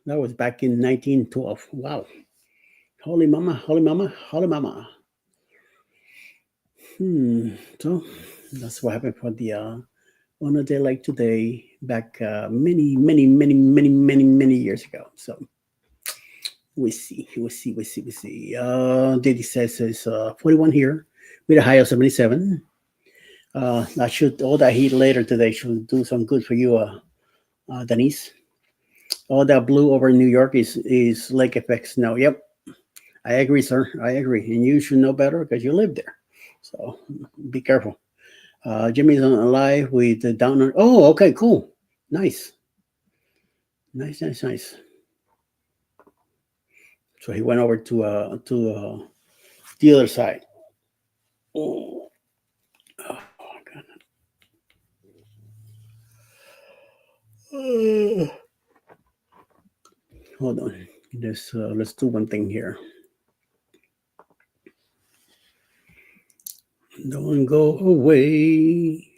That was back in 1912. Wow. Holy mama, holy mama, holy mama. So that's what happened for the on a day like today, back many years ago. So we see. Diddy says it's 41 here with a high of 77. I should all that heat later today should do some good for you, Denise. All that blue over New York is lake effect snow. Yep, I agree, sir. I agree, and you should know better because you live there. So be careful. Jimmy's on live with the downer. Oh, okay, cool, nice. So he went over to the other side. Oh, God. Hold on. Let's do one thing here. Don't go away.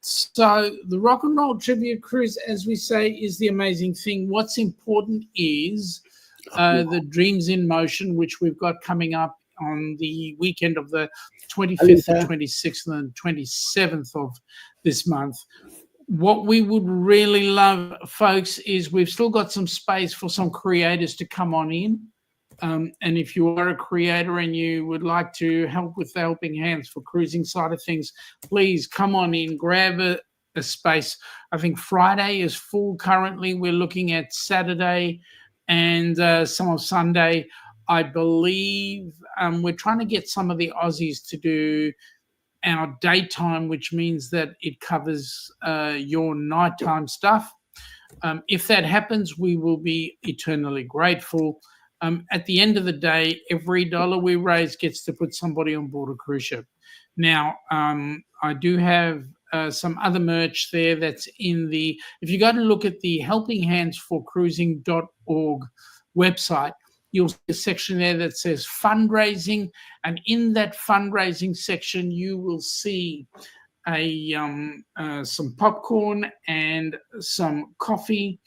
So the rock and roll tribute cruise, as we say, is the amazing thing. What's important is the Dreams in Motion, which we've got coming up on the weekend of the 25th, the 26th, and 27th of this month. What we would really love, folks, is we've still got some space for some creators to come on in. And if you are a creator and you would like to help with the helping hands for cruising side of things, please come on in, grab a space. I think Friday is full currently. We're looking at Saturday and some of Sunday. I believe we're trying to get some of the Aussies to do our daytime, which means that it covers your nighttime stuff. If that happens, we will be eternally grateful. At the end of the day, every dollar we raise gets to put somebody on board a cruise ship. Now, I do have some other merch there that's in the, if you go to look at the helpinghandsforcruising.org website, you'll see a section there that says fundraising. And in that fundraising section, you will see some popcorn and some coffee.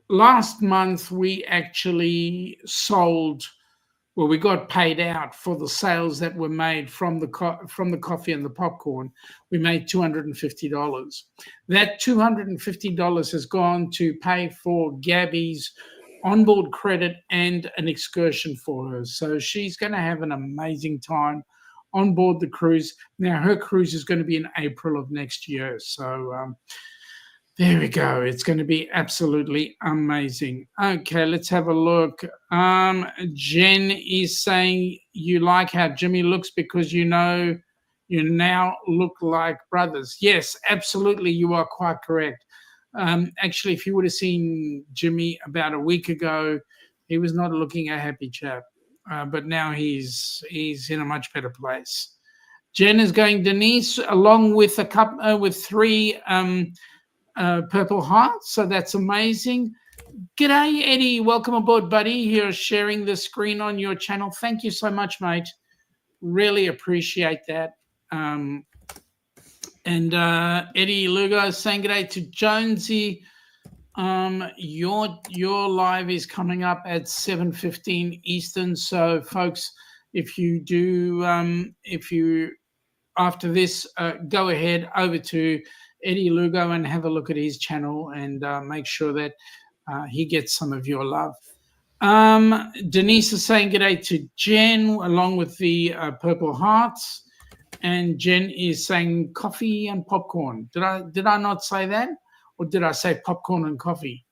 Last month, we actually sold, well, we got paid out for the sales that were made from the coffee and the popcorn. We made $250. That $250 has gone to pay for Gabby's onboard credit and an excursion for her. So she's going to have an amazing time on board the cruise. Now, her cruise is going to be in April of next year. So there we go. It's going to be absolutely amazing. Okay, let's have a look. Jen is saying you like how Jimmy looks because you know you now look like brothers. Yes, absolutely. You are quite correct. Actually, if you would have seen Jimmy about a week ago, he was not looking a happy chap. But now he's in a much better place. Jen is going Denise along with with 3 Purple Hearts, so that's amazing. G'day, Eddie. Welcome aboard, buddy. Here sharing the screen on your channel. Thank you so much, mate. Really appreciate that. And Eddie Lugo is saying g'day to Jonesy. Your live is coming up at 7:15 Eastern. So, folks, if you after this go ahead over to Eddie Lugo and have a look at his channel and make sure that he gets some of your love. Denise is saying g'day to Jen along with the Purple Hearts. And Jen is saying coffee and popcorn. Did I not say that? Or did I say popcorn and coffee?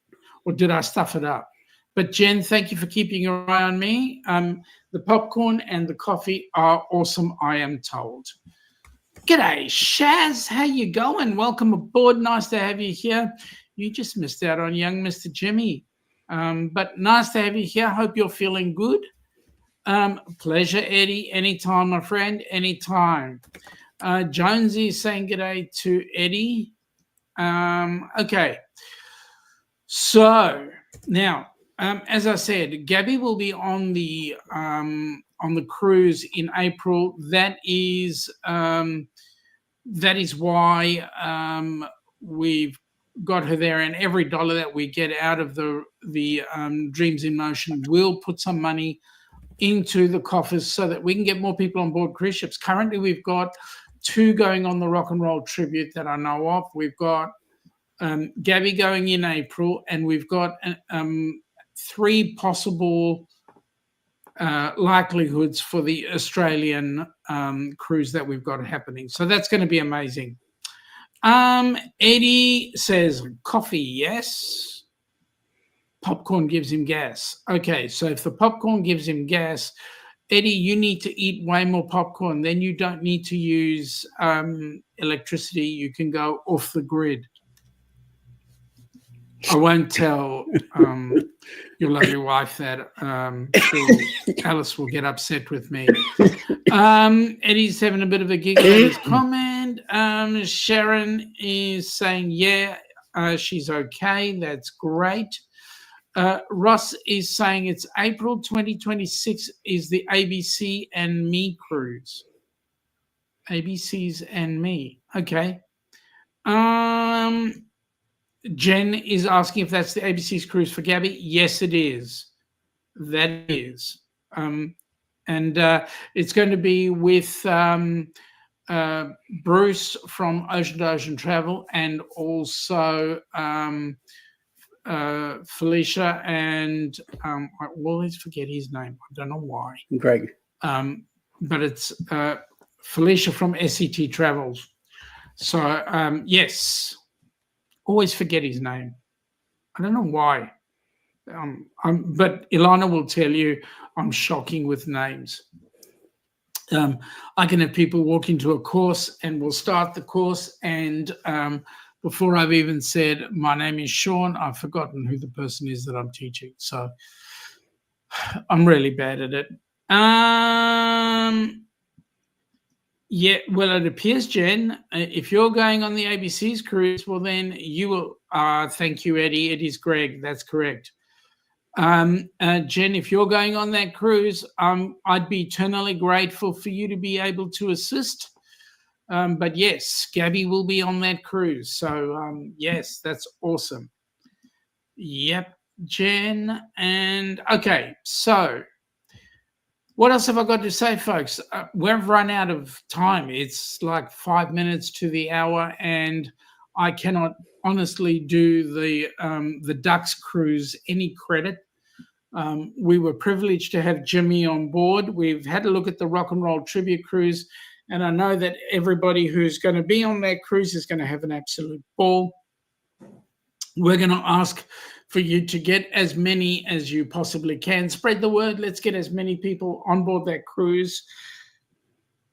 Or did I stuff it up? But Jen, thank you for keeping your eye on me. The popcorn and the coffee are awesome, I am told. G'day, Shaz. How you going? Welcome aboard. Nice to have you here. You just missed out on young Mr. Jimmy. But nice to have you here. Hope you're feeling good. Pleasure, Eddie. Anytime, my friend. Anytime. Jonesy is saying g'day to Eddie. Okay. So now, as I said, Gabby will be on the cruise in April. That is why we've got her there, and every dollar that we get out of the Dreams in Motion will put some money into the coffers so that we can get more people on board cruise ships. Currently, we've got 2 going on the Rock and Roll Tribute that I know of. We've got Gabby going in April, and we've got 3 possible likelihoods for the Australian cruise that we've got happening. So that's going to be amazing. Eddie says coffee, yes. Popcorn gives him gas. Okay, so if the popcorn gives him gas, Eddie, you need to eat way more popcorn. Then you don't need to use electricity. You can go off the grid. I won't tell your lovely wife that. Alice will get upset with me. Eddie's having a bit of a giggle at his comment. Sharon is saying, yeah, she's okay. That's great. Ross is saying it's April 2026 is the ABC and Me cruise. ABC's and Me. Okay. Jen is asking if that's the ABC's cruise for Gabby. Yes, it is. That is. And it's going to be with Bruce from Ocean to Ocean Travel and also Felicia and I always forget his name. I don't know why. Greg. But it's Felicia from SET Travels. So, yes. Always forget his name. I don't know why. But Ilana will tell you I'm shocking with names. I can have people walk into a course and we'll start the course and before I've even said my name is Sean, I've forgotten who the person is that I'm teaching. So I'm really bad at it. Yeah, well, it appears, Jen, if you're going on the ABC's cruise, well, then you will. Thank you, Eddie. It is Greg. That's correct. Jen, if you're going on that cruise, I'd be eternally grateful for you to be able to assist. But yes, Gabby will be on that cruise. So, yes, that's awesome. Yep, Jen. And okay, so what else have I got to say, folks? We've run out of time. It's like 5 minutes to the hour, and I cannot honestly do the Ducks cruise any credit. We were privileged to have Jimmy on board. We've had a look at the Rock and Roll Trivia Cruise, and I know that everybody who's going to be on that cruise is going to have an absolute ball. We're going to ask for you to get as many as you possibly can. Spread the word. Let's get as many people on board that cruise.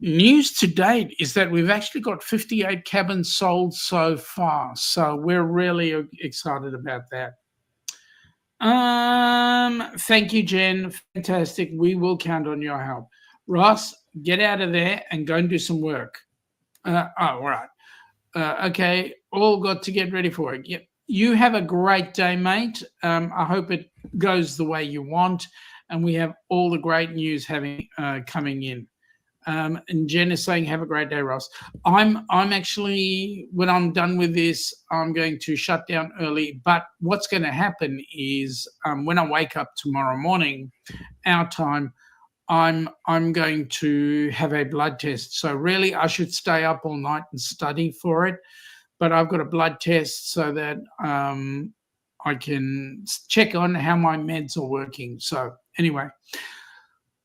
News to date is that we've actually got 58 cabins sold so far. So we're really excited about that. Thank you, Jen. Fantastic. We will count on your help. Ross, get out of there and go and do some work. All right. Okay, all got to get ready for it. Yep. You have a great day, mate. I hope it goes the way you want, and we have all the great news coming in. And Jen is saying, "Have a great day, Ross." I'm actually, when I'm done with this, I'm going to shut down early. But what's going to happen is, when I wake up tomorrow morning, our time, I'm going to have a blood test. So really, I should stay up all night and study for it. But I've got a blood test so that I can check on how my meds are working. So anyway,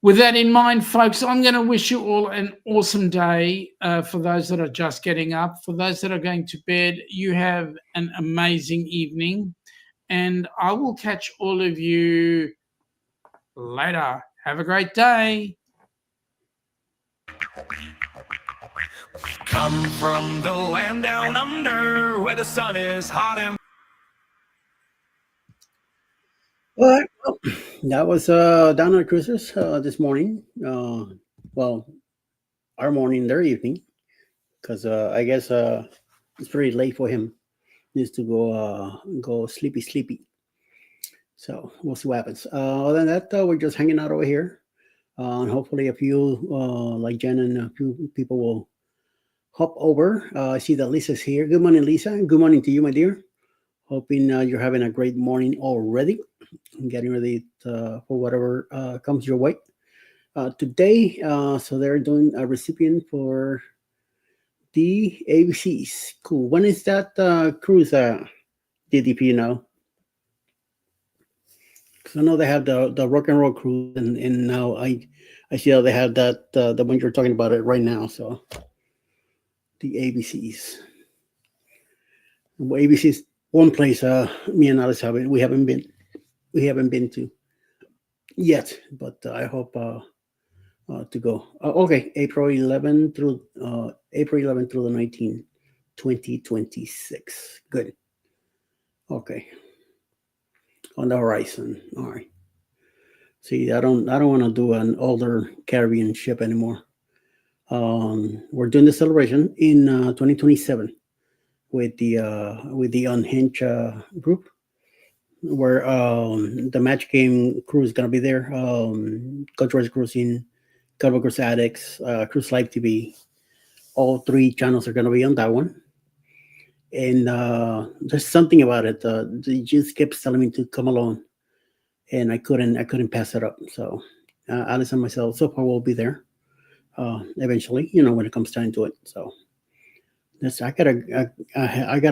with that in mind, folks, I'm going to wish you all an awesome day. For those that are just getting up, for those that are going to bed, you have an amazing evening. And I will catch all of you later. Have a great day. Come from the land down under where the sun is hot and All right. Well, that was Down on the Cruisers this morning. Well, our morning, their evening, because I guess it's pretty late for him. He needs to go sleepy. So we'll see what happens. Other than that, we're just hanging out over here. And hopefully a few, like Jen and a few people will hop over. I see that Lisa's here. Good morning, Lisa. Good morning to you, my dear. Hoping you're having a great morning already. Getting ready for whatever comes your way. Today, so they're doing a recipient for the ABCs. Cool. When is that cruise, DDP, now? Because I know they have the rock and roll cruise, and now I see how they have that, the one you're talking about it right now. So the ABCs. Well, ABC's one place me and Alice we haven't been to yet, but I hope to go. Okay, April 11 through the 19th, 2026. Good. Okay. On the horizon. All right. See, I don't want to do an older Caribbean ship anymore. We're doing the celebration in 2027 with the Unhinged group, where the match game crew is gonna be there. Coach George Cruising, Carnival Cruise Addicts, Cruise Live TV. All three channels are gonna be on that one. And there's something about it. They just kept telling me to come along, and I couldn't pass it up. So Alice and myself so far will be there. Eventually, when it comes time to it. So I got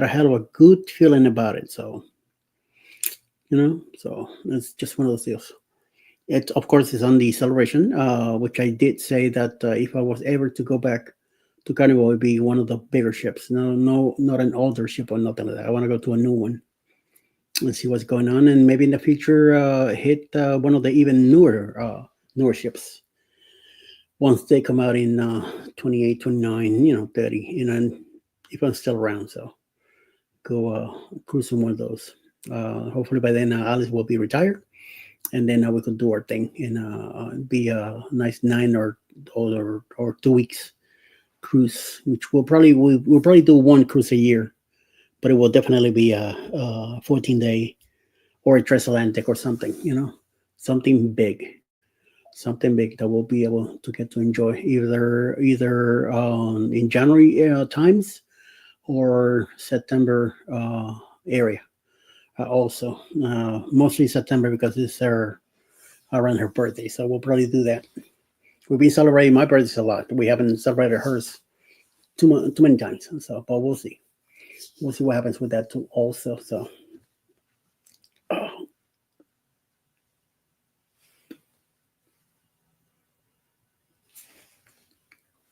a hell of a good feeling about it. So so it's just one of those deals. It of course is on the celebration, which I did say that if I was ever to go back to Carnival, it would be one of the bigger ships. No, not an older ship or nothing like that. I want to go to a new one and see what's going on, and maybe in the future hit one of the even newer ships once they come out in 28, 29, 30, and if I'm still around. So go cruise on one of those. Hopefully by then Alice will be retired, and then we could do our thing and be a nice 9 or 2 weeks cruise, which we'll probably do one cruise a year, but it will definitely be a 14-day or a transatlantic or something, something big, that we'll be able to get to enjoy either in January times or September area. Also, mostly September because it's around her birthday, so we'll probably do that. We've been celebrating my birthday a lot. We haven't celebrated hers too many times, so but we'll see. We'll see what happens with that too. Also, so.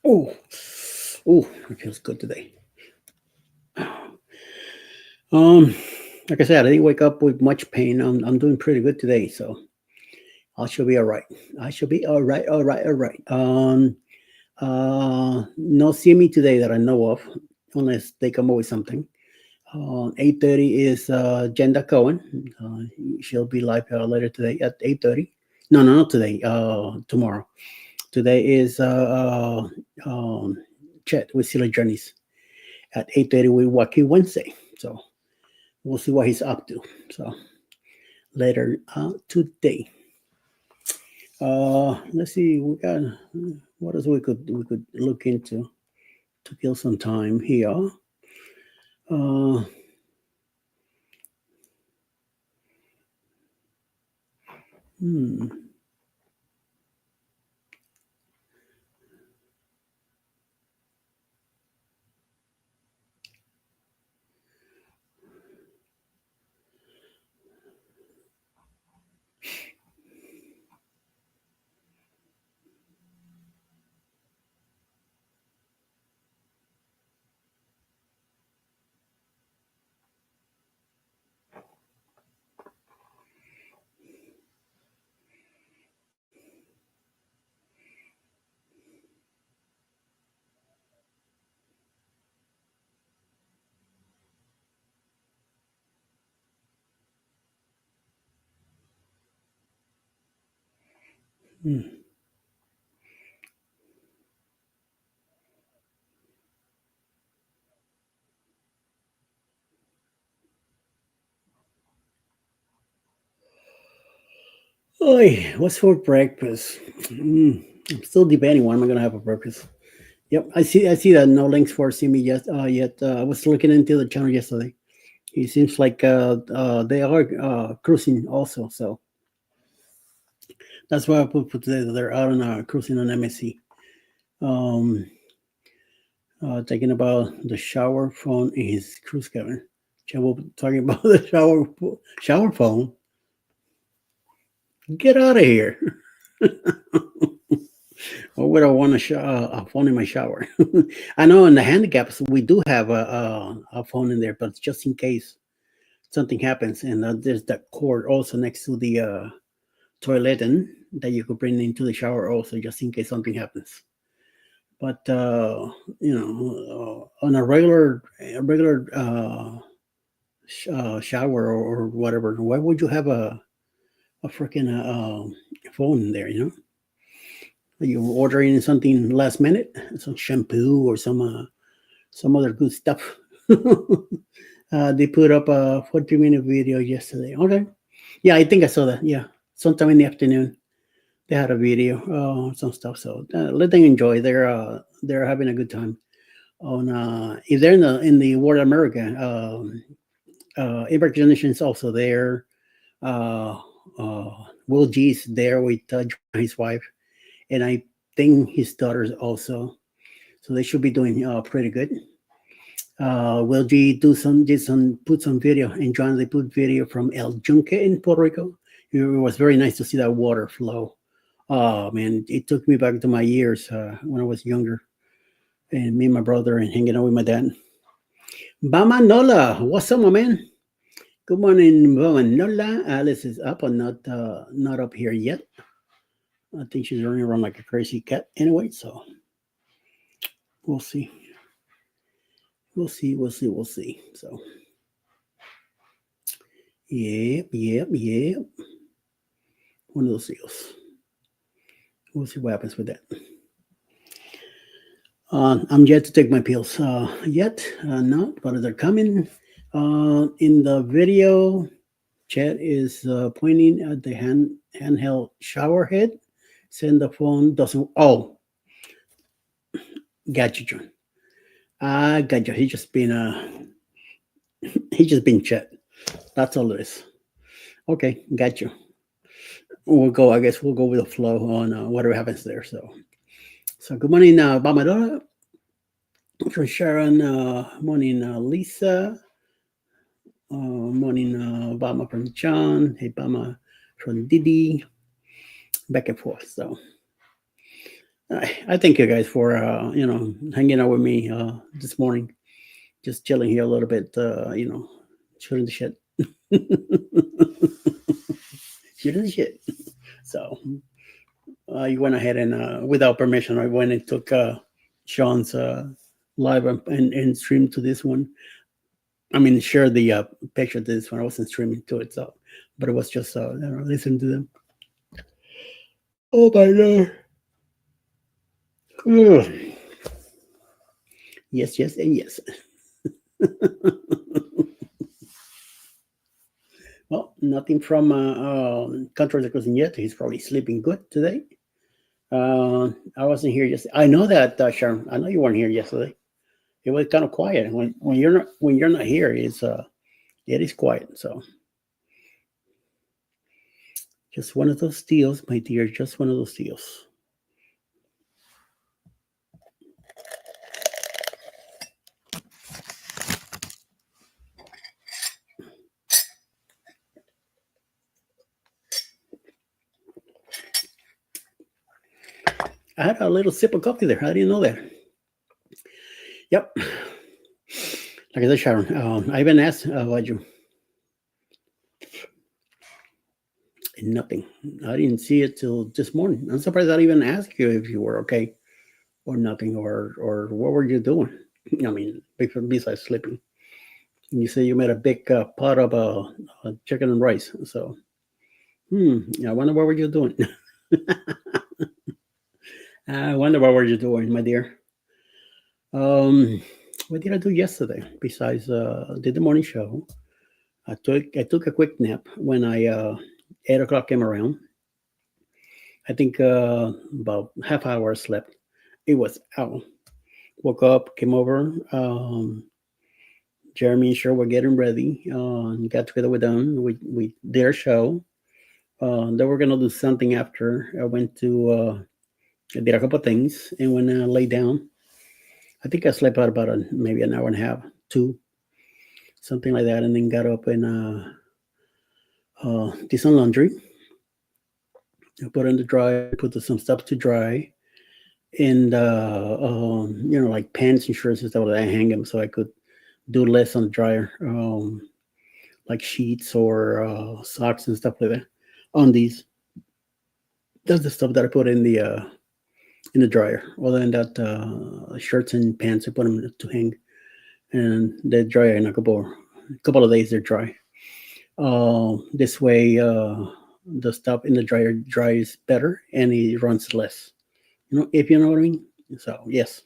Oh, it feels good today. Like I said, I didn't wake up with much pain. I'm doing pretty good today, so I should be all right. I should be all right. No see me today that I know of, unless they come up with something. 8:30 is Jenda Cohen. She'll be live later today at 8:30. No, not today. Tomorrow. Today is Chet with Silly Journeys at 8:30 with Wacky Wednesday. So we'll see what he's up to. So later today. Let's see. We got what else we could look into to kill some time here. Hmm. Oi, what's for breakfast? I'm still debating what I'm gonna have for breakfast. Yep, I see that no links for see me yet. I was looking into the channel yesterday. It seems like they are cruising also, so that's why I put today that they're out on cruising on MSC. Talking about the shower phone in his cruise cabin. We're talking about the shower phone. Get out of here. Or would I want a phone in my shower? I know in the handicaps we do have a phone in there, but just in case something happens, and there's that cord also next to the toilet, and that you could bring into the shower also, just in case something happens. But on a regular shower or whatever, why would you have a freaking phone in there? You're ordering something last minute, some shampoo or some other good stuff. They put up a 40-minute video yesterday. Okay, yeah, I think I saw that. Yeah, sometime in the afternoon, they had a video, some stuff. So let them enjoy. They're having a good time. On if they're in the World America, Impact Generation's also there. Will G's there with his wife, and I think his daughters also. So they should be doing pretty good. Will G put some video, and John they put video from El Junque in Puerto Rico. It was very nice to see that water flow. Oh man, it took me back to my years when I was younger, and me and my brother and hanging out with my dad. Bama Nola, what's up, my man? Good morning, Bama Nola. Alice is up, or not up here yet. I think she's running around like a crazy cat anyway, so we'll see. We'll see. So, yep. One of those deals. We'll see what happens with that. I'm yet to take my pills. Yet, not, but they're coming. In the video, Chet is pointing at the handheld shower head, saying the phone doesn't. Oh, got you, John. I got you. He just been Chet. That's all it is. Okay, got you. We'll go. I guess we'll go with the flow on whatever happens there. So good morning, Bamadora. From Sharon. Morning, Lisa. Morning, Bama from John. Hey, Bama from Didi. Back and forth. So I thank you guys for hanging out with me this morning. Just chilling here a little bit. Shooting the shit. Shooting the shit. So you went ahead and without permission, I went and took Sean's live and streamed to this one. I mean, share the picture to this one. I wasn't streaming to it, but it was just listen to them. Oh my God. Ugh. Yes, and yes. Well, nothing from Country Cousin yet. He's probably sleeping good today. I wasn't here yesterday. I know that, Sharon. I know you weren't here yesterday. It was kind of quiet. When you're not here, it is quiet. So just one of those deals, my dear. Just one of those deals. I had a little sip of coffee there. I didn't know that. Yep. Like I said, Sharon, I even asked about you. Nothing. I didn't see it till this morning. I'm surprised I even asked you if you were okay or nothing, or what were you doing? I mean, besides sleeping. You say you made a big pot of chicken and rice. So, I wonder what were you doing? I wonder what were you doing, my dear. What did I do yesterday? Besides, did the morning show. I took a quick nap when 8 o'clock came around. I think about half hour slept. It was out. Woke up, came over. Jeremy and Cheryl were getting ready. Got together with them. We did our show. They were gonna do something after. I went to. I did a couple of things, and when I lay down, I think I slept out about maybe an hour and a half, 2, something like that, and then got up and did some laundry. I put in the dryer, put some stuff to dry, and like pants and shirts and stuff like that. I hang them so I could do less on the dryer, like sheets or socks and stuff like that. On these, that's the stuff that I put in the dryer. Other than that, shirts and pants, I put them to hang, and they dry in a couple of days. They're dry. This way, the stuff in the dryer dries better and it runs less. If you know what I mean. So yes,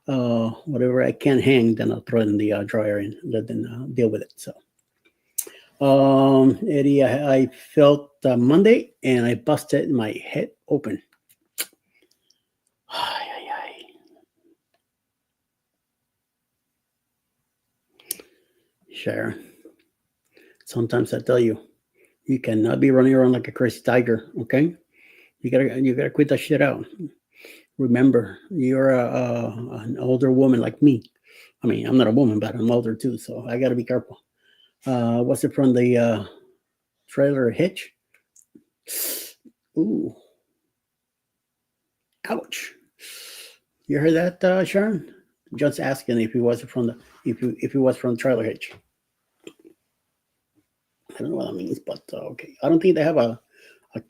whatever I can hang, then I'll throw it in the dryer and let them deal with it. So, Eddie, I felt Monday and I busted my head open. Sharon, sometimes I tell you, you cannot be running around like a crazy tiger. Okay, you gotta quit that shit out. Remember, you're an older woman like me. I mean, I'm not a woman, but I'm older too, so I gotta be careful. Was it from the trailer hitch? Ooh, ouch! You heard that, Sharon? Just asking if he was from the if he was from the trailer hitch. I don't know what that means, but okay. I don't think they have a what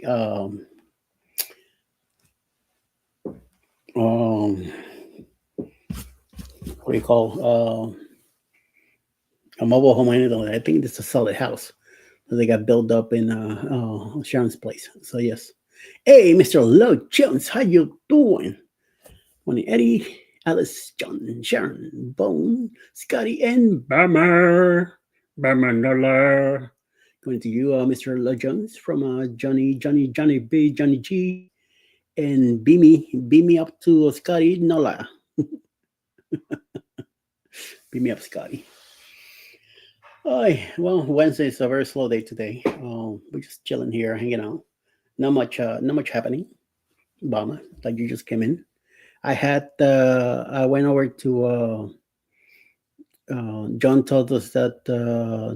do you call a mobile home or anything like that. I think it's a solid house that they got built up in Sharon's place. So yes. Hey, Mr. Low Jones, how you doing? Morning, Eddie. Alice, John, Sharon, Bone, Scotty, and Bummer. Bummer Nola. Going to you, Mr. Jones from Johnny B, Johnny G, and beam me up to Scotty Nola. Beam me up, Scotty. Well, Wednesday is a very slow day today. We're just chilling here, hanging out. Not much happening. Obama, like you just came in. I went over to. John told us that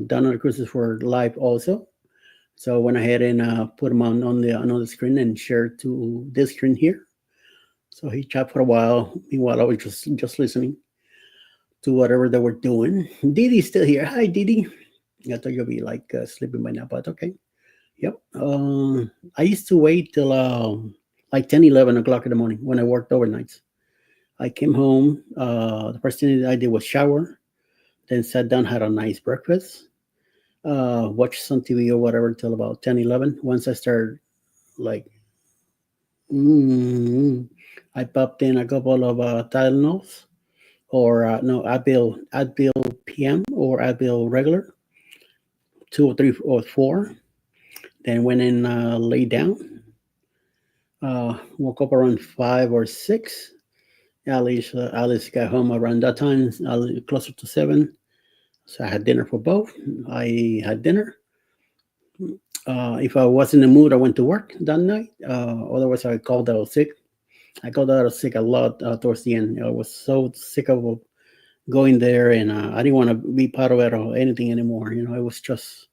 Donald Cruises were live also, so I went ahead and put them on the screen and shared to this screen here. So he chat for a while. Meanwhile, I was just listening to whatever they were doing. Didi's still here. Hi, Didi. I thought you'll be like sleeping by now, but okay. Yep. I used to wait till like 10, 11 o'clock in the morning when I worked overnights. I came home. The first thing I did was shower, then sat down, had a nice breakfast, watched some TV or whatever till about 10, 11. Once I started like, I popped in a couple of Tylenols or no, Advil PM or Advil regular, 2 or 3 or 4. Then went in, lay down, woke up around 5 or 6. Alice got home around that time, closer to 7. So I had dinner for both. I had dinner. If I was in the mood, I went to work that night. Otherwise, I called out sick. I called out sick a lot towards the end. I was so sick of going there, and I didn't want to be part of it or anything anymore. You know, it was just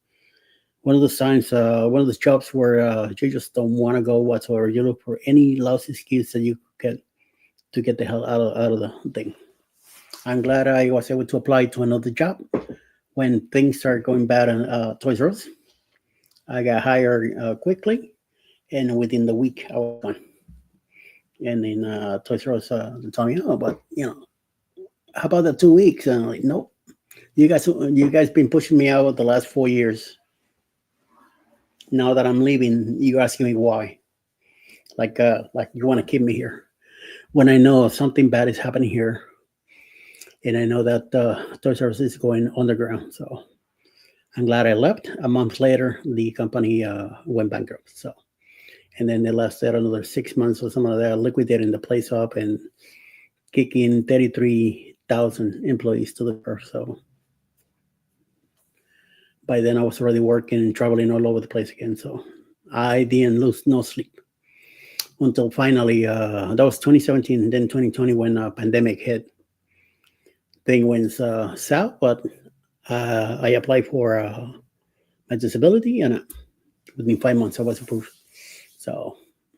one of the signs, one of the jobs where you just don't want to go whatsoever. You look for any lousy excuse that you get to get the hell out of the thing. I'm glad I was able to apply to another job when things started going bad in Toys R Us. I got hired quickly, and within the week I was gone. And then Toys R Us told me, "Oh, but how about the 2 weeks?" And I'm like, "Nope, you guys been pushing me out the last 4 years. Now that I'm leaving, you're asking me why? Like you want to keep me here when I know something bad is happening here." And I know that Toys R Us is going underground. So I'm glad I left. A month later, the company went bankrupt. So, and then they lasted another 6 months or something like that, liquidating the place up and kicking 33,000 employees to the earth. So by then I was already working and traveling all over the place again. So I didn't lose no sleep until finally, that was 2017. Then 2020 when pandemic hit. Thing went south, but I applied for my disability, and within 5 months I was approved. So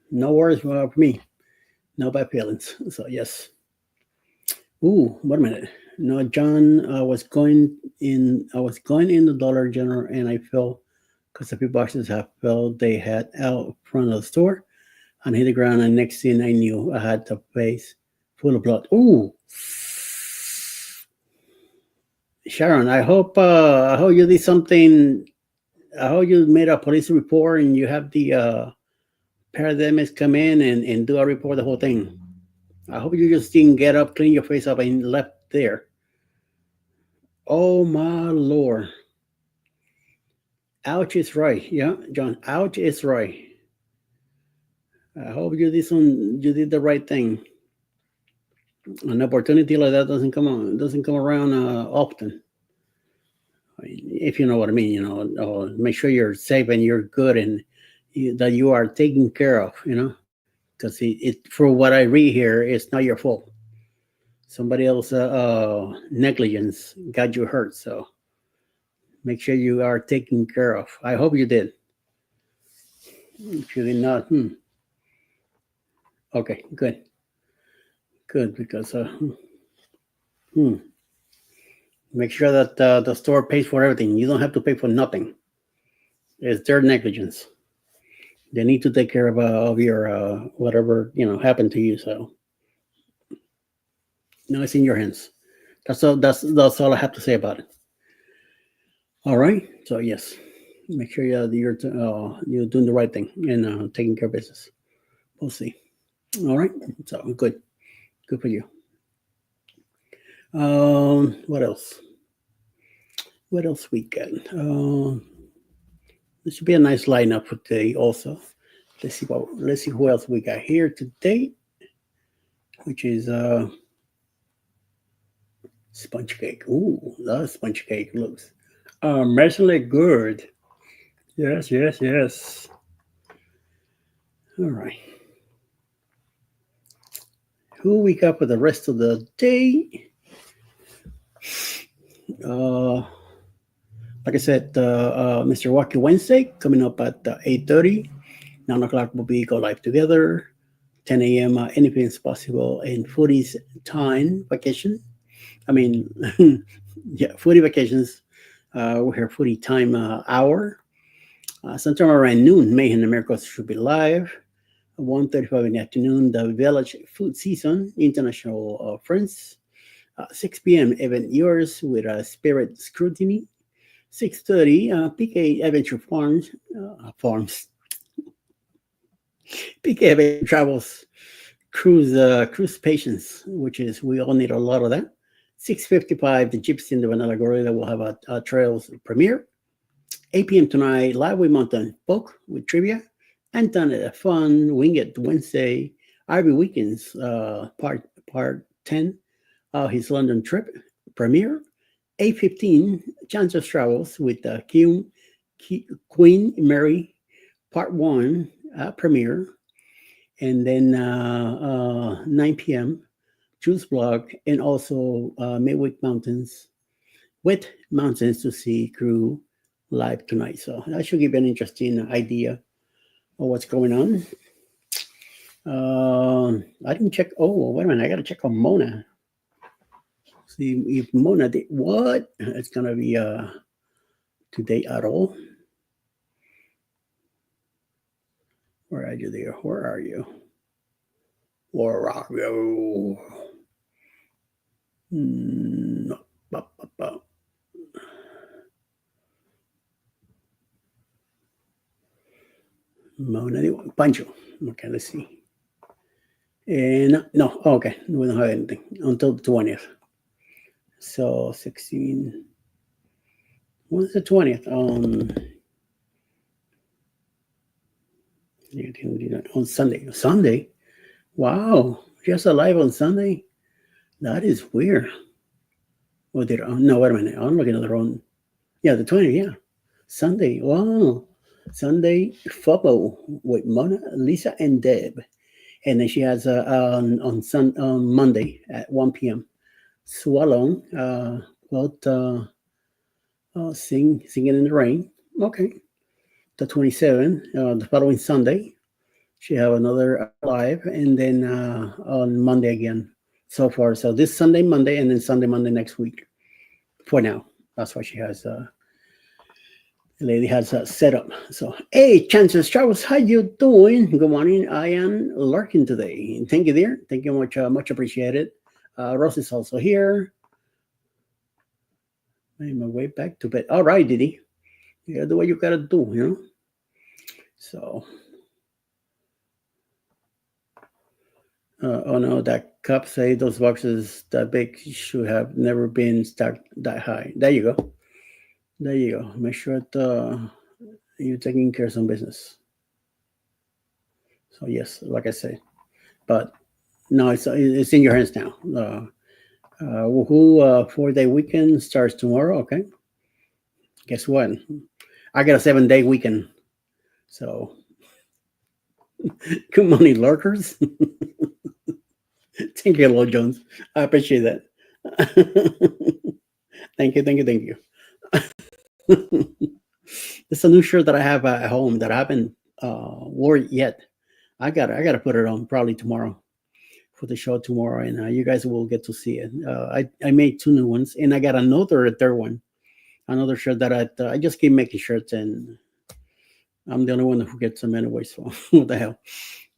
no worries for me, no bad feelings. So yes. Ooh, wait a minute. No, John, I was going in the Dollar General, and I fell because a few boxes have fell. They had out front of the store and hit the ground, and next thing I knew, I had the face full of blood. Ooh. Sharon, I hope you did something. I hope you made a police report and you have the paramedics come in and do a report, the whole thing. I hope you just didn't get up, clean your face up, and left there. Oh my Lord. Ouch is right. Yeah, John. Ouch is right. I hope you did the right thing. An opportunity like that doesn't come around often. If you know what I mean, make sure you're safe and you're good and that you are taken care of, because it for what I read here, it's not your fault. Somebody else negligence got you hurt, so make sure you are taken care of. I hope you did. If you did not, okay, good, because make sure that the store pays for everything. You don't have to pay for nothing. It's their negligence. They need to take care of your whatever happened to you. So now it's in your hands. That's all. That's all I have to say about it. All right. So yes, make sure you're doing the right thing and taking care of business. We'll see. All right. So good for you. What else? What else we got? This should be a nice lineup for today. Also, let's see who else we got here today, which is sponge cake. Ooh, that sponge cake looks amazingly good. Yes, yes, yes. All right. Who we got for the rest of the day? Uh, like I said, Mr. Wacky Wednesday coming up at 8:30. 9 o'clock will be Go Live Together. 10 a.m. Anything is possible in Foodie's time vacation. I mean, yeah, Foodie vacations. We're here Foodie time hour. Sometime around noon, Mayhem and Miracles should be live. 1:35 in the afternoon, the Village Food Season, International Friends. 6 p.m. event yours with Spirit Scrutiny. 6:30 PK Adventure Farms. PK Adventure Travels Cruise Patience, which is we all need a lot of that. 6:55 the Gypsy and the Vanilla Gorilla will have a Trails premiere. 8 p.m. tonight, live with Mountain Folk with trivia. Anton at a fun Wing It Wednesday. Ivy Weekends part 10. His London trip premiere. 8:15 Chance of Travels with Queen Mary part 1 premiere. And then 9 p.m. Juice Blog and also Midweek Mountains with Mountains to See crew live tonight. So that should give you an interesting idea of what's going on. I didn't check. Oh, wait a minute. I got to check on Mona. See if Mona did what? It's going to be today at all. Where are you there? Where are you? Where are you? No. Mona, Pancho. Okay, let's see. And no, okay, we don't have anything until the 20th. So 16. When's the 20th? On Sunday. Sunday? Wow. Just alive on Sunday? That is weird. Oh, no, wait a minute. I'm looking at the wrong. Yeah, the 20th, yeah. Sunday. Wow. Sunday football with Mona, Lisa, and Deb. And then she has on Monday at 1 p.m. Swallow, Singing in the Rain. Okay. The 27th, the following Sunday, she have another live, and then on Monday again. So far, so this Sunday, Monday, and then Sunday, Monday next week. For now, that's what she has. The lady has set up. So, hey, Chances Travels, how you doing? Good morning. I am lurking today. Thank you, dear. Thank you much. Much appreciated. Rose is also here. I'm my way back to bed. All right, Didi. You gotta do what you gotta do, you know. So, oh no, that cup say those boxes that big should have never been stacked that high. There you go. There you go. Make sure that you're taking care of some business. So yes, like I say, but no, it's in your hands now. Woohoo! 4-day weekend starts tomorrow. Okay. Guess what? I got a 7-day weekend. So good morning, lurkers. Thank you, Lord Jones. I appreciate that. Thank you. It's a new shirt that I have at home that I haven't worn yet. I gotta put it on probably tomorrow for the show tomorrow, and you guys will get to see it. I made 2 new ones, and I got another third one, another shirt that I just keep making shirts, and I'm the only one who gets them anyway. So what the hell?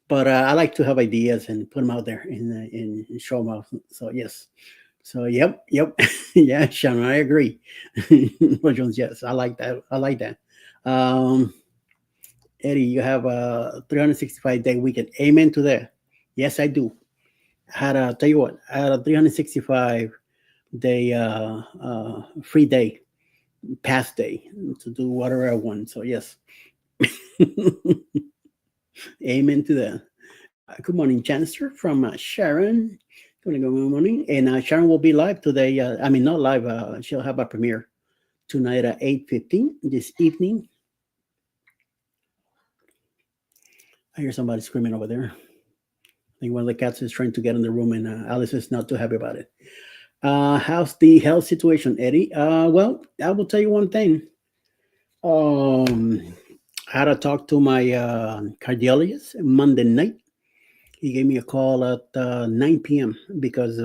But I like to have ideas and put them out there and show them off. So yes. So yep. Yeah, Shannon, I agree. Jones, yes, I like that. Eddie, you have a 365-day weekend. Amen to that. Yes, I do. Tell you what, I had a 365 day, free day, past day to do whatever I want. So yes, amen to that. Good morning, Janister from Sharon. Good morning. And Sharon will be live today. I mean, not live. She'll have a premiere tonight at 8:15 this evening. I hear somebody screaming over there. I think one of the cats is trying to get in the room, and Alice is not too happy about it. How's the health situation, Eddie? Well, I will tell you one thing. I had a talk to my cardiologist Monday night. He gave me a call at 9 p.m. because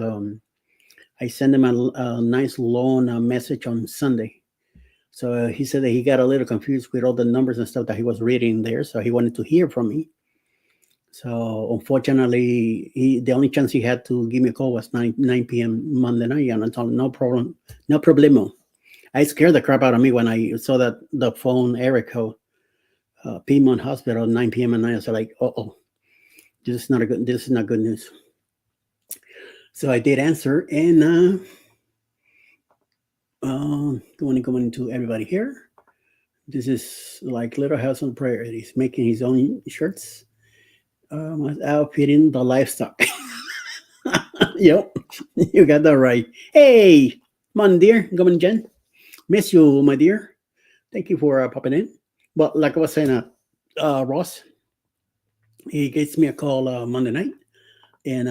I sent him a nice long message on Sunday. So he said that he got a little confused with all the numbers and stuff that he was reading there. So he wanted to hear from me. So unfortunately, the only chance he had to give me a call was 9 p.m. Monday night. And I told him, no problem, no problemo. I scared the crap out of me when I saw that the phone area code, Piedmont Hospital, 9 p.m. at night. I was like, oh, this is not good news. So I did answer, and going to everybody here. This is like Little House on Prayer. He's making his own shirts, outfitting the livestock. Yep, you got that right. Hey, come on, dear. Come on, Jen. Miss you, my dear. Thank you for popping in. But like I was saying, Ross, he gave me a call Monday night, and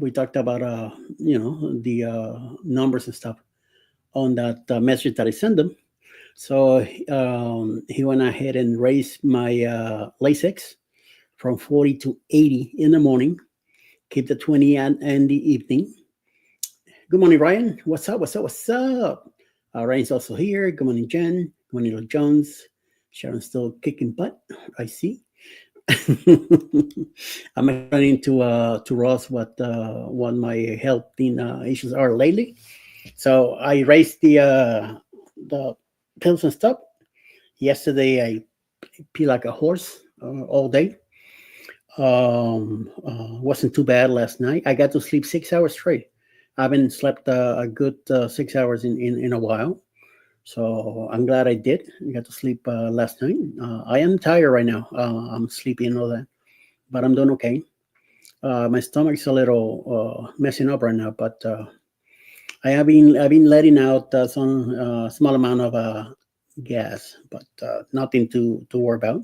we talked about the numbers and stuff on that message that I sent him. So he went ahead and raised my Lasix from 40 to 80 in the morning, keep the 20 and the evening. Good morning, Ryan. What's up? What's up? What's up? Ryan's also here. Good morning, Jen. Good morning, Little Jones. Sharon's still kicking butt. I see. I'm explaining to Ross what my health issues are lately. So I raised the pills and stuff. Yesterday I pee like a horse all day. Wasn't too bad last night. I got to sleep 6 hours straight. I haven't slept a good 6 hours in a while. So I'm glad I did. I got to sleep last night. I am tired right now. I'm sleepy and all that, but I'm doing okay. My stomach's a little messing up right now, but I've been letting out some small amount of gas, but nothing to worry about.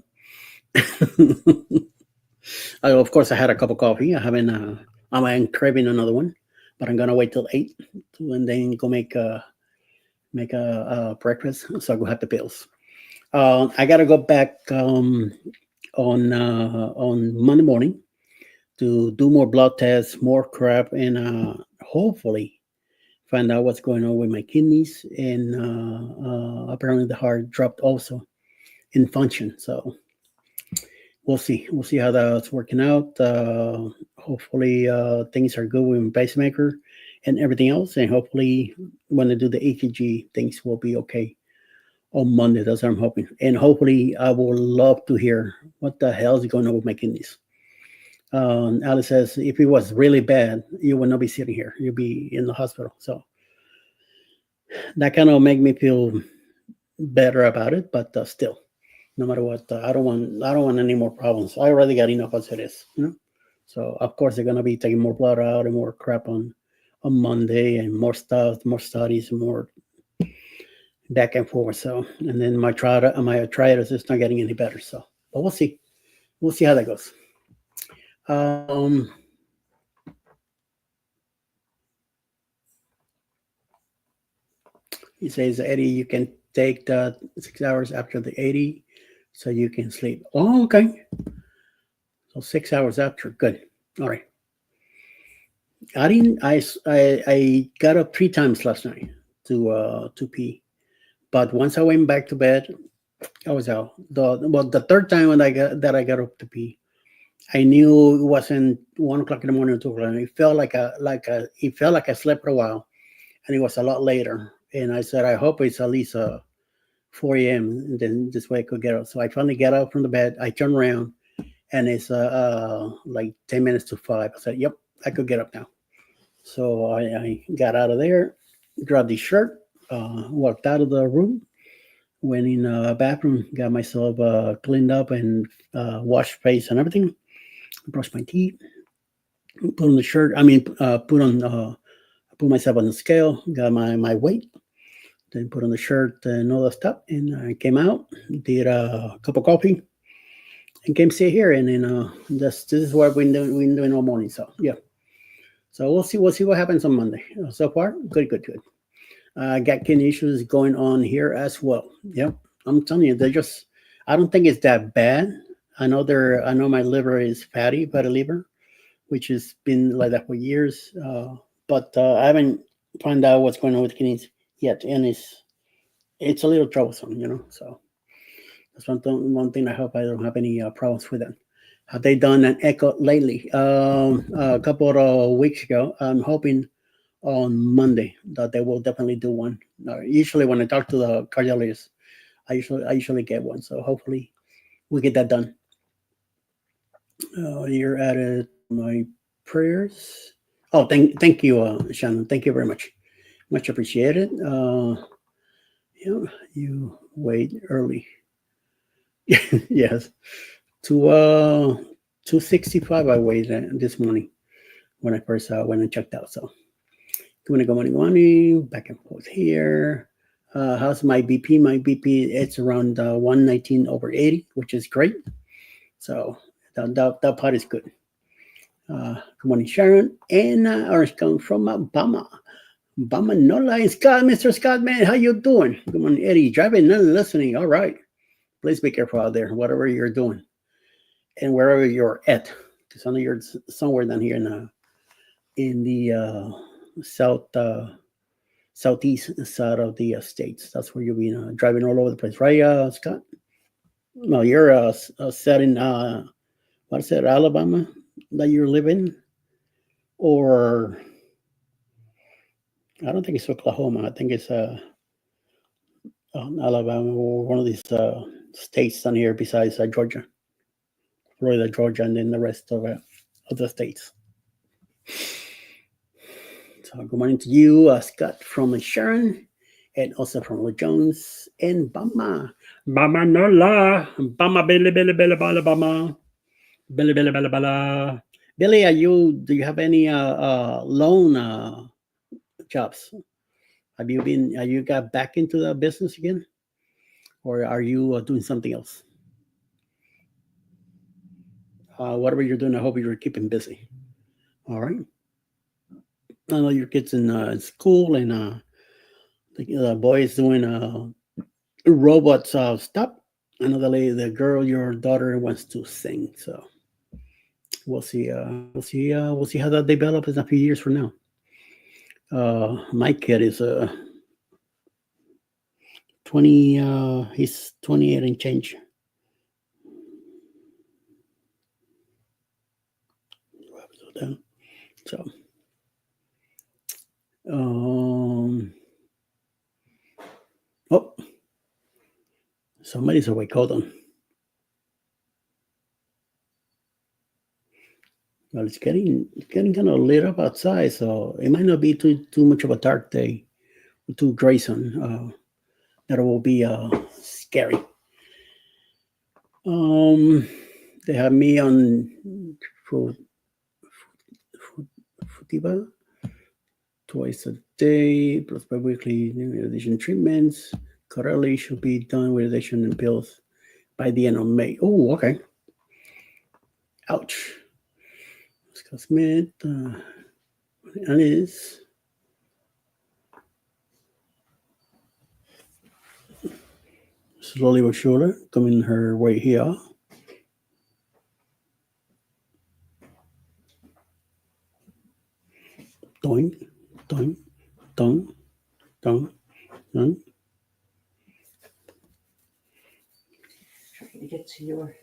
Of course, I had a cup of coffee. I'm craving another one, but I'm gonna wait till 8 and then go make a breakfast. So I go have the pills. I gotta go back on Monday morning to do more blood tests, more crap, and hopefully find out what's going on with my kidneys. And apparently the heart dropped also in function. So we'll see. We'll see how that's working out. Hopefully things are good with my pacemaker and everything else. And hopefully when I do the EKG, things will be okay on Monday. That's what I'm hoping. And hopefully I will love to hear what the hell is going on with my kidneys. Alice says, if it was really bad, you would not be sitting here. You'll be in the hospital. So that kind of make me feel better about it. But still, no matter what, I don't want any more problems. I already got enough as it is, So of course they're gonna be taking more blood out and more crap on Monday and more stuff, more studies, and more back and forth. So and then my arthritis is not getting any better. So but we'll see. We'll see how that goes. He says, Eddie, you can take the 6 hours after the 80 so you can sleep. Oh, okay. So 6 hours after. Good. All right. I got up 3 times last night to pee. But once I went back to bed, I was out. The third time when I got up to pee, I knew it wasn't 1 o'clock in the morning or 2 o'clock. It felt like I slept for a while, and it was a lot later. And I said, I hope it's at least 4 a.m. and then this way I could get up. So I finally got up from the bed. I turned around, and it's like 10 minutes to 5. I said, yep, I could get up now. So I got out of there, grabbed the shirt, walked out of the room, went in the bathroom, got myself cleaned up and washed face and everything, brushed my teeth, put on the shirt. Put myself on the scale, got my weight, then put on the shirt and all that stuff, and I came out, did a cup of coffee, and came sit here, and then this is what we've been doing all morning. So yeah, so we'll see what happens on Monday. So far, good. Got kidney issues going on here as well. Yep, I'm telling you, I don't think it's that bad. I know my liver is fatty liver, which has been like that for years. But I haven't found out what's going on with kidneys yet, and it's a little troublesome, So that's one thing. I hope I don't have any problems with that. Have they done an echo lately? A couple of weeks ago. I'm hoping on Monday that they will definitely do one. Usually, when I talk to the cardiologist, I usually get one. So hopefully, we get that done. You're added my prayers. Oh, thank you, Shannon. Thank you very much. Much appreciated. You wait early. Yes. 265 I waited this morning when I first went and checked out. So good morning. Back and forth here. How's my BP? My BP, it's around 119/80, which is great. So that part is good. Good morning, Sharon. And orange comes from Bama. Bama Nola. Scott, Mr. Scott, man, how you doing? Good morning, Eddie. Driving and listening. All right. Please be careful out there, whatever you're doing. And wherever you're at. Because I know you're somewhere down here in the southeast side of the states. That's where you'll be driving all over the place. Right, Scott? No, you're set in, what is it, Alabama? That you're living, or I don't think it's Oklahoma. I think it's Alabama, or one of these states down here besides Georgia, Florida, Georgia, and then the rest of the states. So good morning to you, Scott from Sharon, and also from Lee Jones and Bama Nola, Bama Billy Bama. Billy. Billy, do you have any loan jobs? Have you got back into the business again? Or are you doing something else? Whatever you're doing, I hope you're keeping busy. All right. I know your kids in school, and the boy is doing robot stuff. I know the girl, your daughter, wants to sing. So we'll see how that develops in a few years from now. My kid is 20. He's 28 and change. So somebody's awake. Hold on. Well, it's getting kind of lit up outside, so it might not be too much of a dark day, too gray sun. That will be scary. They have me on Futiva twice a day, plus bi-weekly radiation treatments. Currently should be done with radiation and pills by the end of May. Oh, okay. Ouch. Scott Smith, Alice. Slowly but surely coming her way here. Doing. Trying to get to your.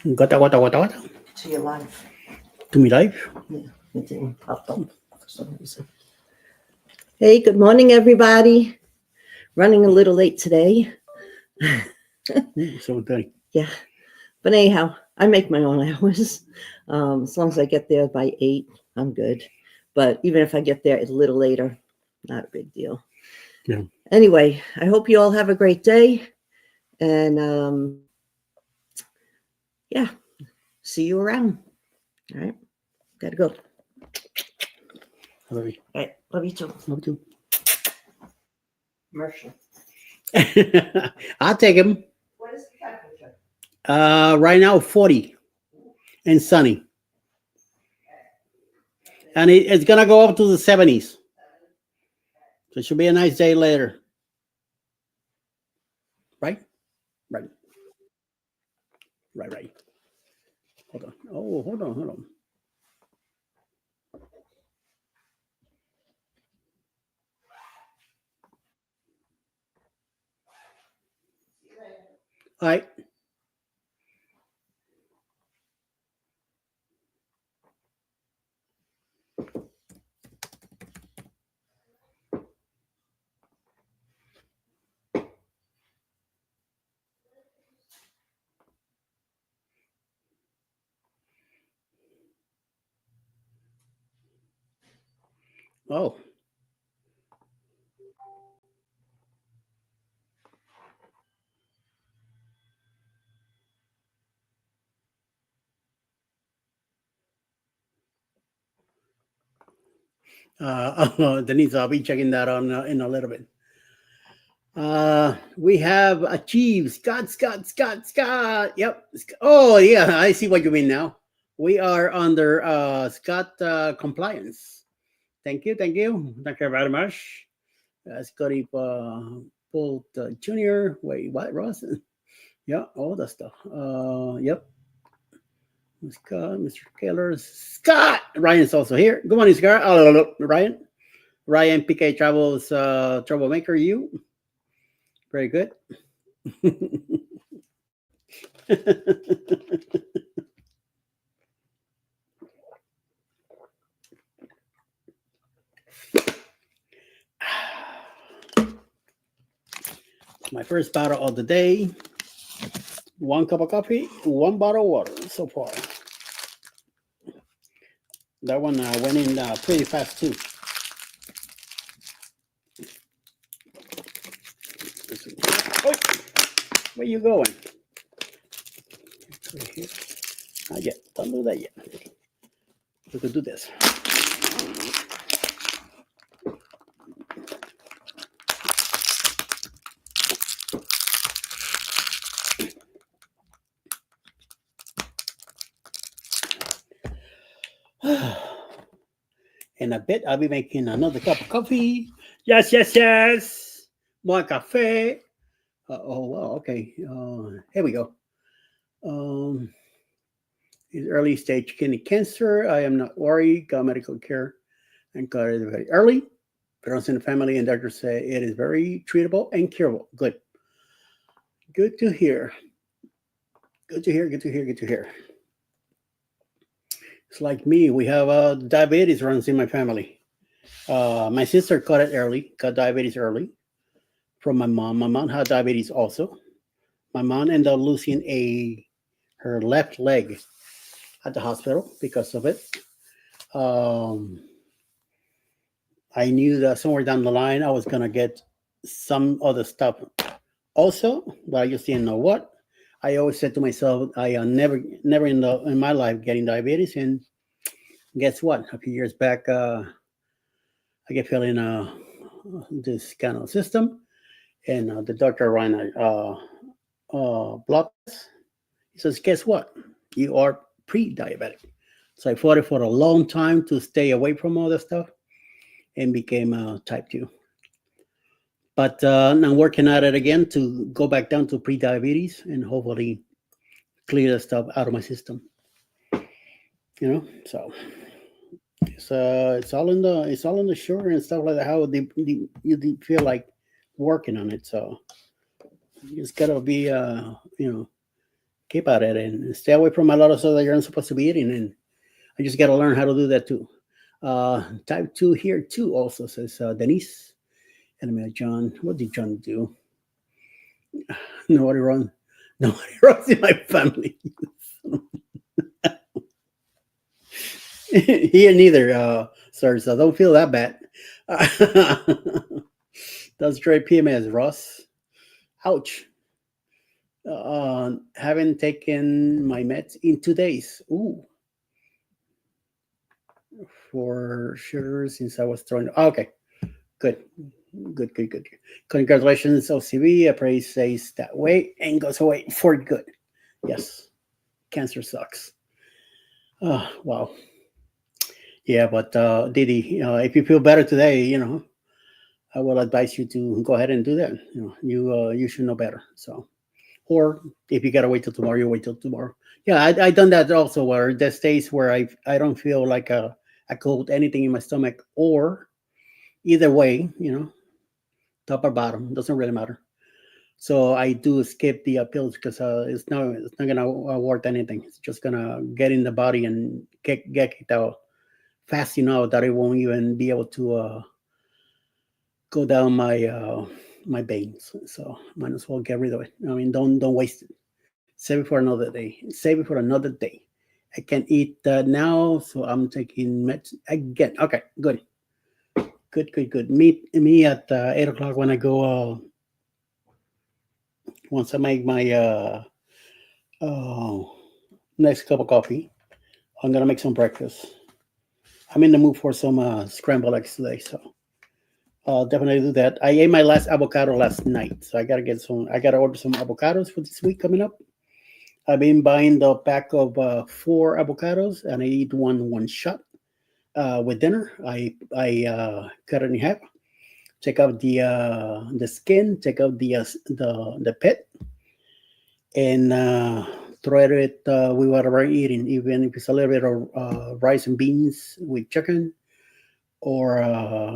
What? To your life. To me life? Yeah, it didn't pop up for some reason. Hey, good morning, everybody. Running a little late today. 7:30. Yeah, but anyhow, I make my own hours. As long as I get there by 8, I'm good. But even if I get there a little later, not a big deal. Yeah. Anyway, I hope you all have a great day. And yeah, see you around. All right. Gotta go. I love you. All right. Love you too. Love you Commercial. too. I'll take him. What is the temperature? Right now, 40 and sunny. And it's going to go up to the 70s. So it should be a nice day later. Right? Right. Right, right. Hold on. Oh, hold on, hold on. All right. Oh. Denise, I'll be checking that on in a little bit. We have achieved Scott. Yep. Oh, yeah, I see what you mean now. We are under Scott compliance. Thank you very much. Scotty Bolt Jr. Wait, what, Ross? Yeah, all that stuff. Yep. Scott, Mr. Keller, Scott. Ryan's also here. Good morning, Scott. Ryan. Ryan PK Travels Troublemaker. You. Very good. My first bottle of the day. 1 cup of coffee, 1 bottle of water so far. That one went in pretty fast too. Oh, where you going? Right here. Not yet. Don't do that yet. We could do this. In a bit, I'll be making another cup of coffee. Yes. More cafe. Oh, wow. Okay. Here we go. Is early stage kidney cancer. I am not worried. Got medical care and got it very early. Parents in the family and doctors say it is very treatable and curable. Good. Good to hear. Good to hear. It's like me. We have diabetes runs in my family. My sister got diabetes early from my mom. My mom had diabetes also. My mom ended up losing her left leg at the hospital because of it. I knew that somewhere down the line I was gonna get some other stuff also, but I just didn't know what. I always said to myself, I never in my life getting diabetes. And guess what? A few years back, I get filled in this kind of system, and the doctor ran a blood test. He says, guess what? You are pre-diabetic. So I fought it for a long time to stay away from all that stuff and became type 2. But I'm working at it again to go back down to pre-diabetes and hopefully clear the stuff out of my system. So it's all in the sugar and stuff like that. How you feel like working on it. So you just gotta be keep at it and stay away from a lot of stuff that you're not supposed to be eating. And I just gotta learn how to do that too. Type 2 here too also, says Denise. And I mean, John, what did John do? Nobody runs in my family. Here neither, sir. So don't feel that bad. That's straight PMS, Ross. Ouch. Haven't taken my meds in 2 days. Ooh, for sure, since I was thrown. Okay, good, good. Congratulations, OCB. I pray it stays that way and goes away for good. Yes, cancer sucks. Oh, wow. Yeah, but Didi, if you feel better today, I will advise you to go ahead and do that. You should know better. So, or if you gotta wait till tomorrow, you wait till tomorrow. Yeah, I done that also. Where there's days where I don't feel like a cold anything in my stomach, or either way, top or bottom doesn't really matter. So I do skip the pills because it's not gonna work anything. It's just gonna get in the body and get kicked out fast enough that it won't even be able to go down my veins. So might as well get rid of it. I mean, don't waste it. Save it for another day. Save it for another day. I can eat now, so I'm taking meds again. Okay, good. Meet me at 8 o'clock when I go. Once I make my uh, next cup of coffee, I'm gonna make some breakfast. I'm in the mood for some scrambled eggs today, so I'll definitely do that. I ate my last avocado last night, so I gotta order some avocados for this week coming up. I've been buying the pack of 4 avocados, and I eat one shot with dinner. I cut it in half. Take out the skin. Take out the pit, and throw it with whatever I'm eating, even if it's a little bit of rice and beans with chicken, or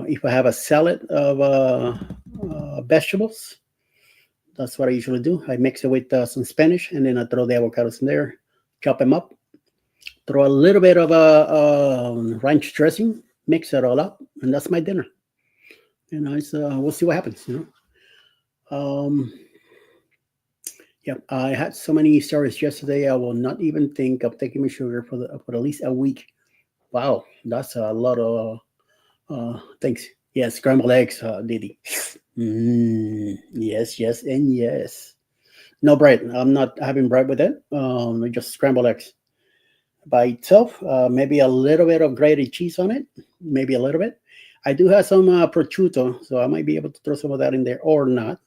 if I have a salad of vegetables. That's what I usually do. I mix it with some Spanish, and then I throw the avocados in there, chop them up, throw a little bit of ranch dressing, mix it all up, and that's my dinner. We'll see what happens. Yeah, I had so many stories yesterday. I will not even think of taking my sugar for at least a week. Wow, that's a lot of things. Yeah, scrambled eggs, Didi. Yes, and yes. No bread. I'm not having bread with it. Just scrambled eggs by itself. Maybe a little bit of grated cheese on it. Maybe a little bit. I do have some prosciutto, so I might be able to throw some of that in there, or not,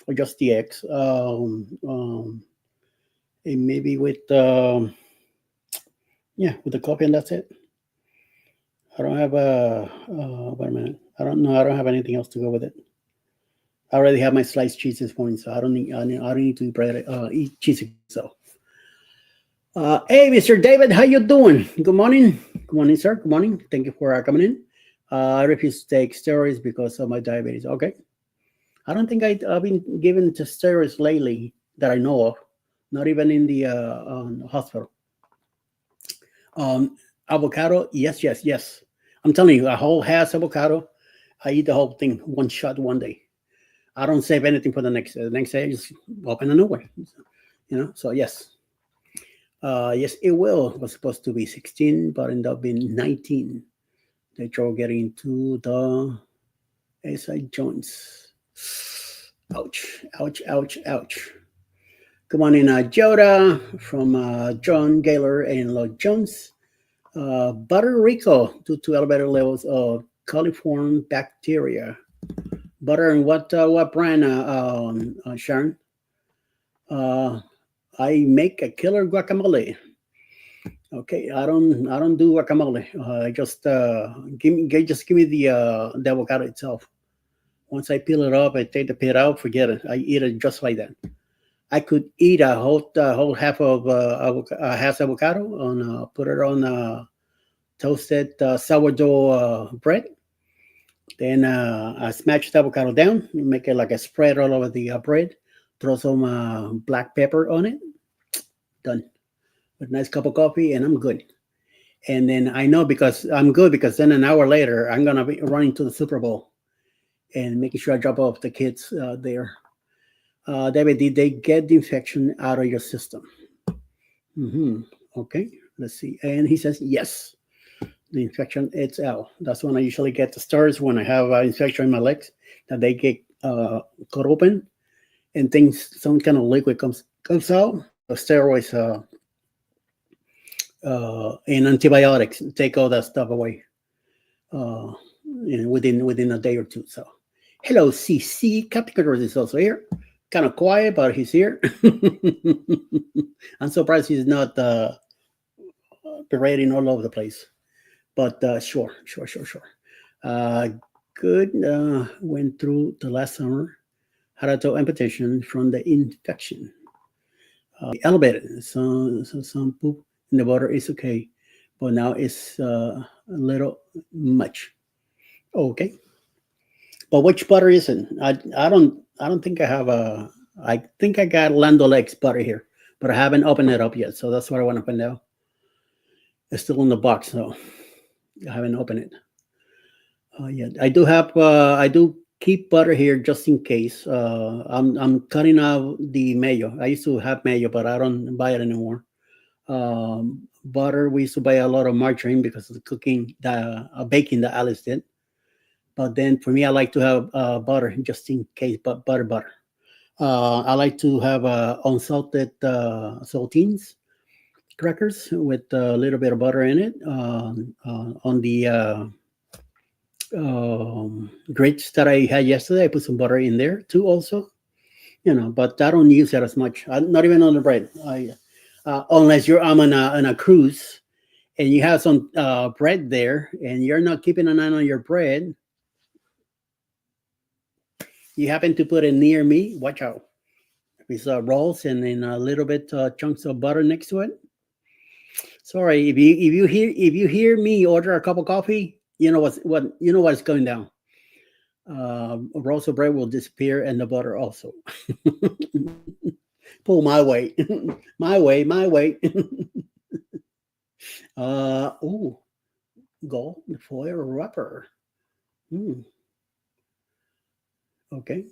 or just the eggs. And maybe with with the coffee, and that's it. I don't have wait a minute. I don't know. I don't have anything else to go with it. I already have my sliced cheese this morning, so I don't need to eat bread. Eat cheese. So, hey, Mr. David, how you doing? Good morning. Good morning, sir. Good morning. Thank you for coming in. I refuse to take steroids because of my diabetes. Okay. I don't think I've been given to steroids lately that I know of. Not even in the hospital. Avocado, yes. I'm telling you, a whole half avocado. I eat the whole thing, one shot, one day. I don't save anything for the next day. The next day, I just open a new one. So yes. Yes, it was supposed to be 16, but ended up being 19. They try getting into the SI joints. Ouch. Come on in, Joda from John Gaylor and Lloyd Jones. Butter Rico due to elevated levels of coliform bacteria. Butter and what brand, Sharon? I make a killer guacamole. Okay, I don't do guacamole. Just give me the avocado itself. Once I peel it up, I take the pit out. Forget it. I eat it just like that. I could eat a whole half of avocado on put it on toasted sourdough bread. Then I smash the avocado down, make it like a spread all over the bread. Throw some black pepper on it. Done. With a nice cup of coffee, and I'm good. And then I know because I'm good because then an hour later I'm gonna be running to the Super Bowl and making sure I drop off the kids there. David, did they get the infection out of your system? Okay, let's see. And he says yes. The infection, it's L. That's when I usually get the stars when I have infection in my legs, that they get cut open and things, some kind of liquid comes out. The steroids and antibiotics take all that stuff away within a day or two. So, hello, CC. Captain Controls is also here. Kind of quiet, but he's here. I'm surprised he's not parading all over the place. But sure. Good. Went through the last summer. Had a toe amputation from the infection. Elevated. So some poop in the water is okay, but now it's a little much. Okay. But which butter is it? I don't think I have a. I think I got Land O'Lakes butter here, but I haven't opened it up yet. So that's what I want to find out. It's still in the box, so I haven't opened it yet. I do have. I do keep butter here just in case. I'm cutting out the mayo. I used to have mayo, but I don't buy it anymore. Butter. We used to buy a lot of margarine because of the cooking, the baking that Alice did. But then for me, I like to have butter just in case. But butter. I like to have unsalted saltines crackers with a little bit of butter in it. On the grits that I had yesterday, I put some butter in there too. Also, but I don't use it as much. Not even on the bread. Unless I'm on a cruise and you have some bread there, and you're not keeping an eye on your bread. You happen to put it near me, watch out. With rolls and then a little bit chunks of butter next to it. Sorry, if you hear me order a cup of coffee, you know what's going down. Rolls of bread will disappear and the butter also. Pull my weight, my weight. Gold foil wrapper. Okay.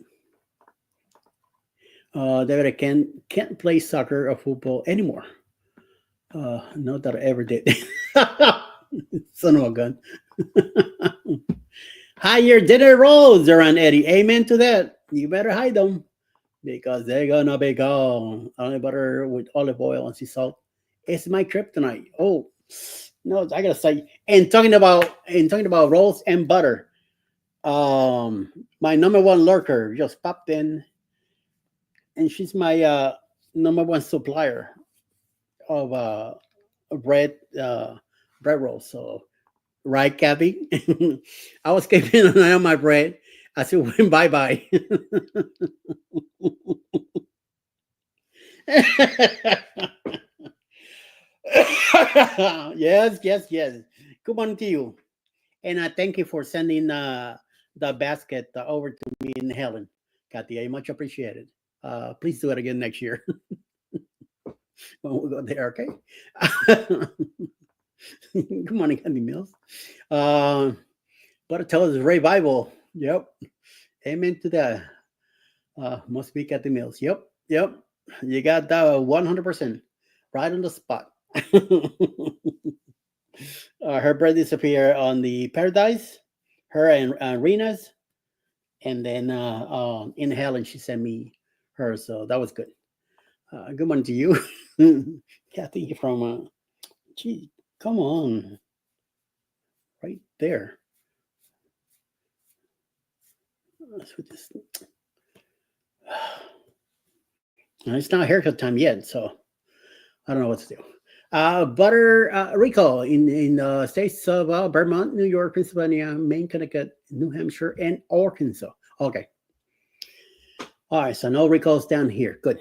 David, I can't play soccer or football anymore. Not that I ever did. Son of a gun. Hide your dinner rolls around Eddie. Amen to that. You better hide them because they're gonna be gone. Only butter with olive oil and sea salt. It's my kryptonite. Oh no, I gotta say. And talking about rolls and butter. My number one lurker just popped in, and she's my number one supplier of bread rolls. So, right, Kathy? I was keeping an eye on my bread as it went bye. Yes. Good morning to you, and I thank you for sending the basket over to me and Helen. Kathy, I much appreciate it. Please do it again next year when we go there, okay? Good morning, Candy Mills. But tell us revival. Yep. Amen to that. Must be Kathy Mills. Yep. You got that 100% right on the spot. Her bread disappear on the Paradise, her and Rena's, and then in Helen she sent me her, so that was good. Good morning to you, Kathy from. Gee, come on, right there. Let's put this. It's not haircut time yet, so I don't know what to do. Butter recall in states of Vermont, New York, Pennsylvania, Maine, Connecticut, New Hampshire, and Arkansas. Okay. All right, so no recalls down here. Good.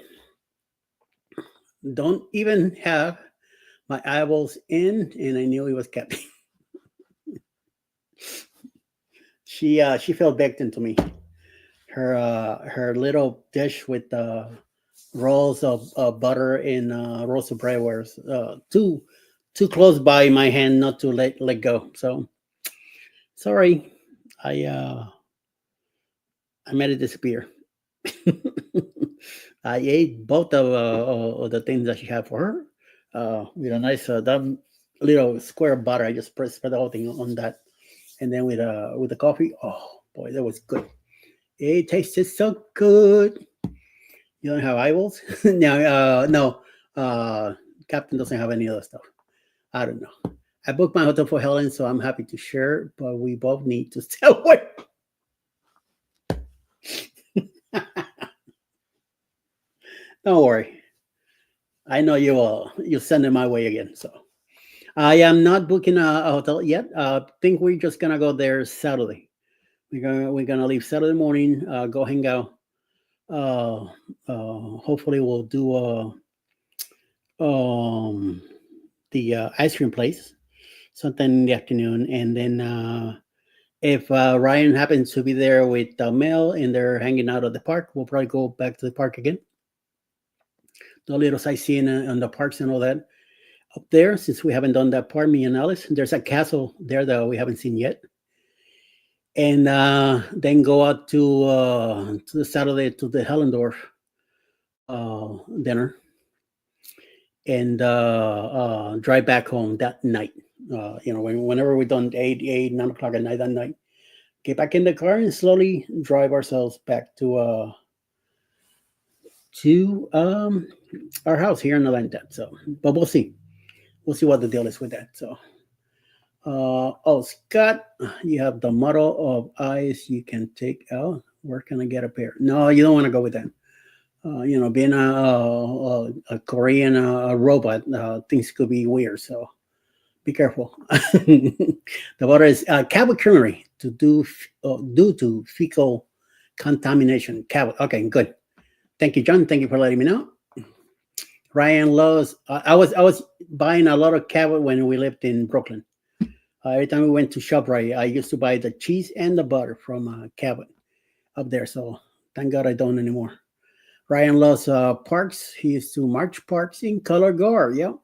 Don't even have my eyeballs in, and I knew he was kept. She fell victim to me. Her little dish with rolls of butter and rolls of bread was too close by my hand not to let go. So sorry, I made it disappear. I ate both of the things that she had for her with a nice little square of butter. I just spread the whole thing on that, and then with the coffee. Oh boy, that was good. It tasted so good. You don't have eyeballs? No. Captain doesn't have any other stuff. I don't know. I booked my hotel for Helen, so I'm happy to share, but we both need to stay away. Don't worry. I know you will. You'll send it my way again. So I am not booking a hotel yet. Think we're just gonna go there Saturday. We're gonna leave Saturday morning. Go hang out. Hopefully we'll do the ice cream place sometime in the afternoon, and then if Ryan happens to be there with Mel and they're hanging out at the park, we'll probably go back to the park again. The little sightseeing and the parks and all that up there, since we haven't done that part, me and Alice. There's a castle there that we haven't seen yet. And then go out to the Saturday to the Hellendorf dinner, and drive back home that night. Whenever we're done 9 o'clock at night that night, get back in the car and slowly drive ourselves back to our house here in Atlanta. So, but we'll see what the deal is with that. So, Scott, you have the model of eyes you can take out. Where can I get a pair? No, you don't want to go with that. Being a Korean robot, things could be weird. So be careful. The water is Cabot Creamery due to fecal contamination. Cabot. Okay, good. Thank you, John. Thank you for letting me know. Ryan loves. I was buying a lot of Cabot when we lived in Brooklyn. Every time we went to ShopRite, I used to buy the cheese and the butter from Cabot up there. So thank God I don't anymore. Ryan loves parks. He used to march parks in Color Guard. Yep.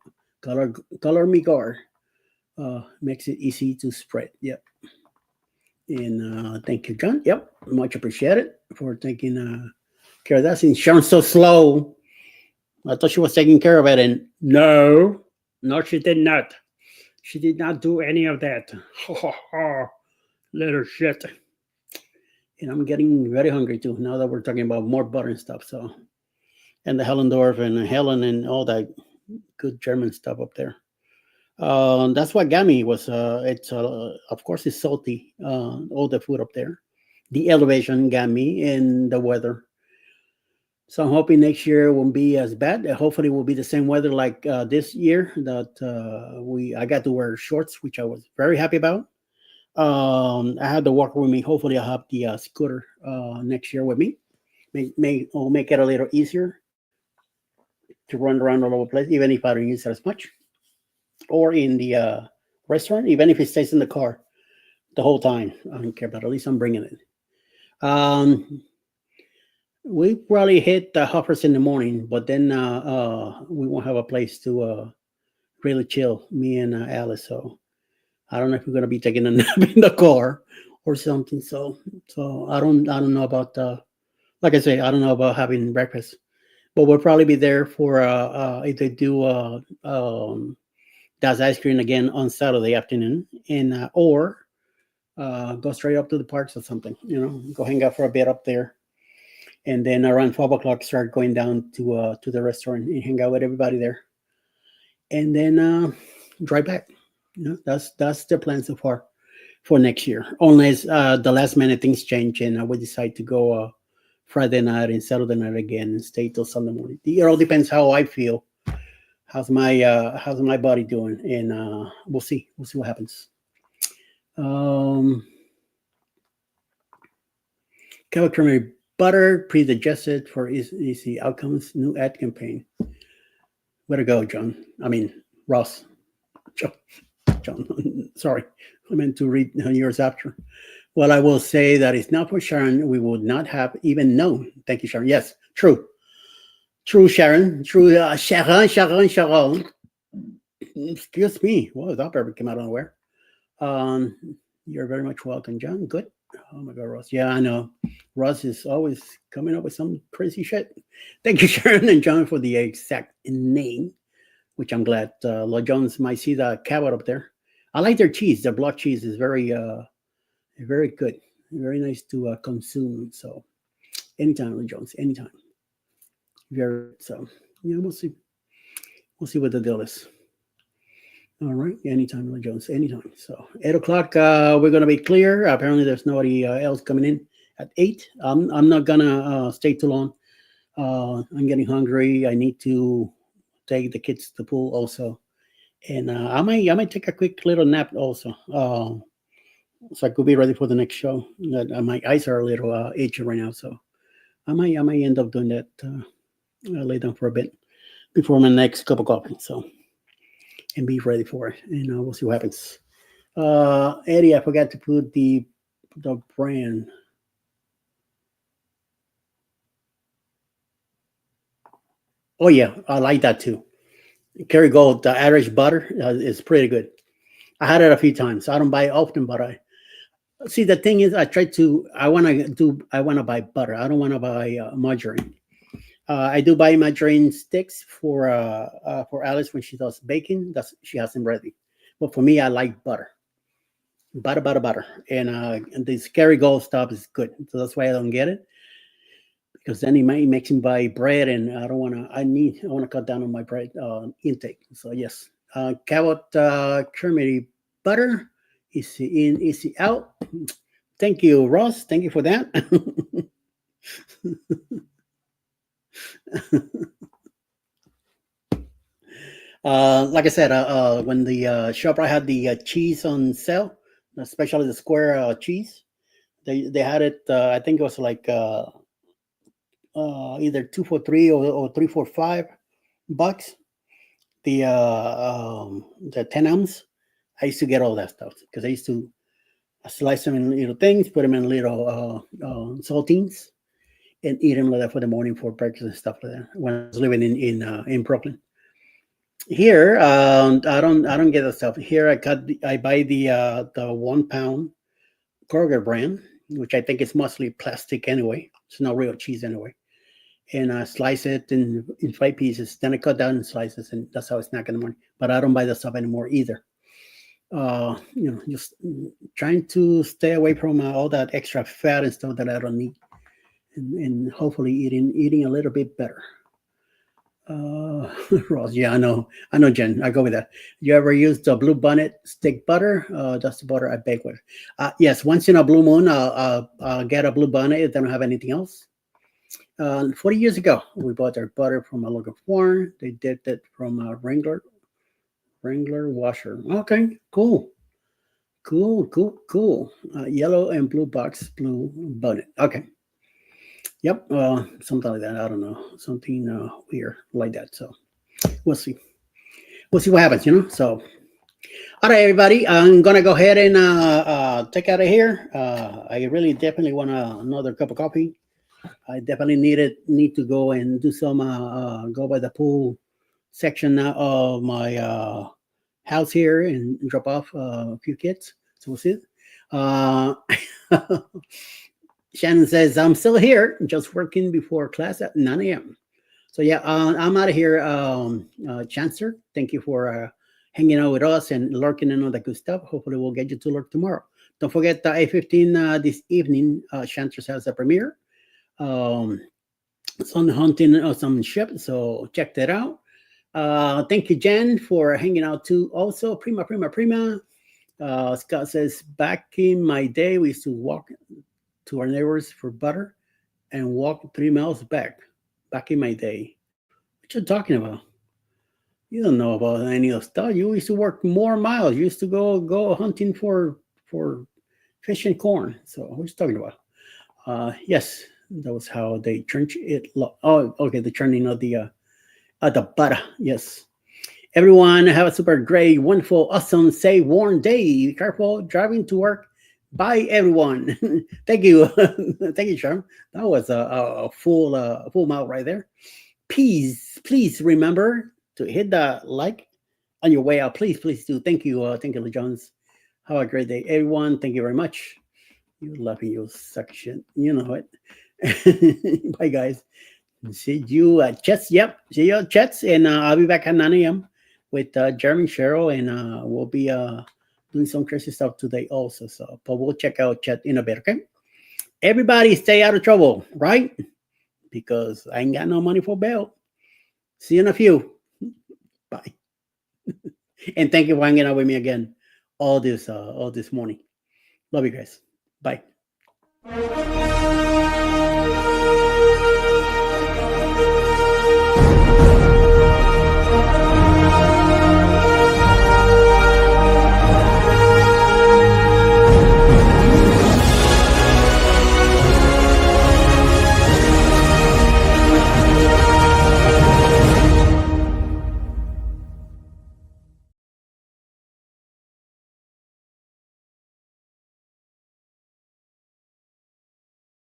Color Me Guard. Makes it easy to spread. Yep. And thank you, John. Yep. Much appreciated for taking care of that. Since Sharon's so slow, I thought she was taking care of it. And no, she did not. She did not do any of that. Little shit. And I'm getting very hungry too now that we're talking about more butter and stuff. So, and the Hellendorf and Helen and all that good German stuff up there. That's what got me was it's of course it's salty. All the food up there. The elevation got me, and the weather. So I'm hoping next year won't be as bad. Hopefully, it will be the same weather like this year. That I got to wear shorts, which I was very happy about. I had the walker with me. Hopefully, I'll have the scooter next year with me. Will make it a little easier to run around all over the place, even if I don't use it as much. Or in the restaurant, even if it stays in the car the whole time. I don't care, but at least I'm bringing it. We probably hit the Hoppers in the morning, but then we won't have a place to really chill, me and Alice. So I don't know if we're gonna be taking a nap in the car or something. So I don't know about like I say, I don't know about having breakfast, but we'll probably be there for if they do Dad's ice cream again on Saturday afternoon, and or go straight up to the parks or something. Go hang out for a bit up there. And then around 12 o'clock, start going down to the restaurant and hang out with everybody there. And then drive back. That's the plan so far for next year. Unless the last minute things change and we decide to go Friday night and Saturday night again and stay till Sunday morning. It all depends how I feel. How's my body doing? And we'll see. We'll see what happens. Calculator butter pre-digested for easy outcomes. New ad campaign. Way to go, John. I mean, Ross. John. Sorry, I meant to read yours after. Well, I will say that it's not for Sharon. We would not have even known. Thank you, Sharon. Yes, true. True, Sharon. True, Sharon. Excuse me. Well, that ever came out unaware. You're very much welcome, John. Good. Oh my God, Ross. Yeah, I know. Ross is always coming up with some crazy shit. Thank you, Sharon and John, for the exact name. which I'm glad. Lord Jones might see the cabot up there. I like their cheese. Their block cheese is very good, very nice to consume. So anytime, Lord Jones, anytime. Very so. Yeah, we'll see. We'll see what the deal is. All right, anytime, Lord Jones, anytime. So 8 o'clock, we're gonna be clear. Apparently, there's nobody else coming in at 8. I'm not gonna stay too long. I'm getting hungry. I need to take the kids to the pool also, and I might take a quick little nap also, so I could be ready for the next show. My eyes are a little itchy right now, so I might end up doing that. Lay down for a bit before my next cup of coffee. So. And be ready for it, and we'll see what happens. Eddie, I forgot to put the brand. Oh yeah, I like that too. Kerrygold, the Irish butter is pretty good. I had it a few times. I don't buy it often, but I see. The thing is, I want to buy butter. I don't want to buy margarine. I do buy margarine sticks for Alice when she does baking. She has them ready. But for me, I like butter, butter, and this Kerrygold stuff is good. So that's why I don't get it, because then it makes me buy bread, and I don't want to. I want to cut down on my bread intake. So yes, cabot creamy butter is in, is out. Thank you, Ross. Thank you for that. Like I said, when the shop I had the cheese on sale, especially the square cheese, they had it. I think it was like either 2 for $3 or 3 for $5. The 10 ounce. I used to get all that stuff because I used to slice them in little things, put them in little saltines, and eat them like that for the morning for breakfast and stuff like that. When I was living in Brooklyn. Here, I don't get the stuff. Here, I buy the 1 pound Kroger brand, which I think is mostly plastic anyway. It's not real cheese anyway. And I slice it in 5 pieces. Then I cut down in slices, and that's how I snack in the morning. But I don't buy the stuff anymore either. Just trying to stay away from all that extra fat and stuff that I don't need, and hopefully eating a little bit better. Ross, yeah, I know, Jen. I go with that. You ever use the Blue Bonnet stick butter? That's the butter I bake with. Yes, once in a blue moon, I'll get a Blue Bonnet if they don't have anything else. 40 years ago, we bought their butter from a local farm. They did it from a Wrangler washer. Okay, cool. Yellow and blue box, Blue Bonnet. Okay. Yep, something like that. I don't know, something weird like that. So we'll see what happens. So all right, everybody, I'm gonna go ahead and take out of here. I really definitely want another cup of coffee. I definitely need to go and do some go by the pool section of my house here and drop off a few kids. So we'll see. Shannon says, I'm still here, just working before class at 9 a.m. So yeah, I'm out of here. Chancellor, thank you for hanging out with us and lurking and all that good stuff. Hopefully we'll get you to lurk tomorrow. Don't forget 8:15 this evening, Chancellor has a premiere. Some hunting some ship, so check that out. Thank you, Jen, for hanging out too. Also, prima. Scott says, back in my day, we used to walk to our neighbors for butter and walk 3 miles back in my day. What you talking about? You don't know about any of stuff. You used to work more miles. You used to go hunting for fish and corn. So what you talking about? Yes, that was how they churned it. Oh, okay, the churning of the butter. Yes. Everyone have a super great, wonderful, awesome, safe, warm day. Be careful driving to work. Bye, everyone. Thank you. Thank you, Charm. That was a full mouth right there. Please remember to hit the like on your way out. Please do. Thank you, Lee Jones. Have a great day, everyone. Thank you very much. You laughing, you section. You know it. Bye, guys. See you at Chats. Yep. See you at Chats, and I'll be back at 9 a.m. with Jeremy Cheryl, and we'll be doing some crazy stuff today also. So, but we'll check out chat in a bit, okay? Everybody stay out of trouble, right? Because I ain't got no money for bail. See you in a few. Bye. And thank you for hanging out with me again all this morning. Love you guys. Bye.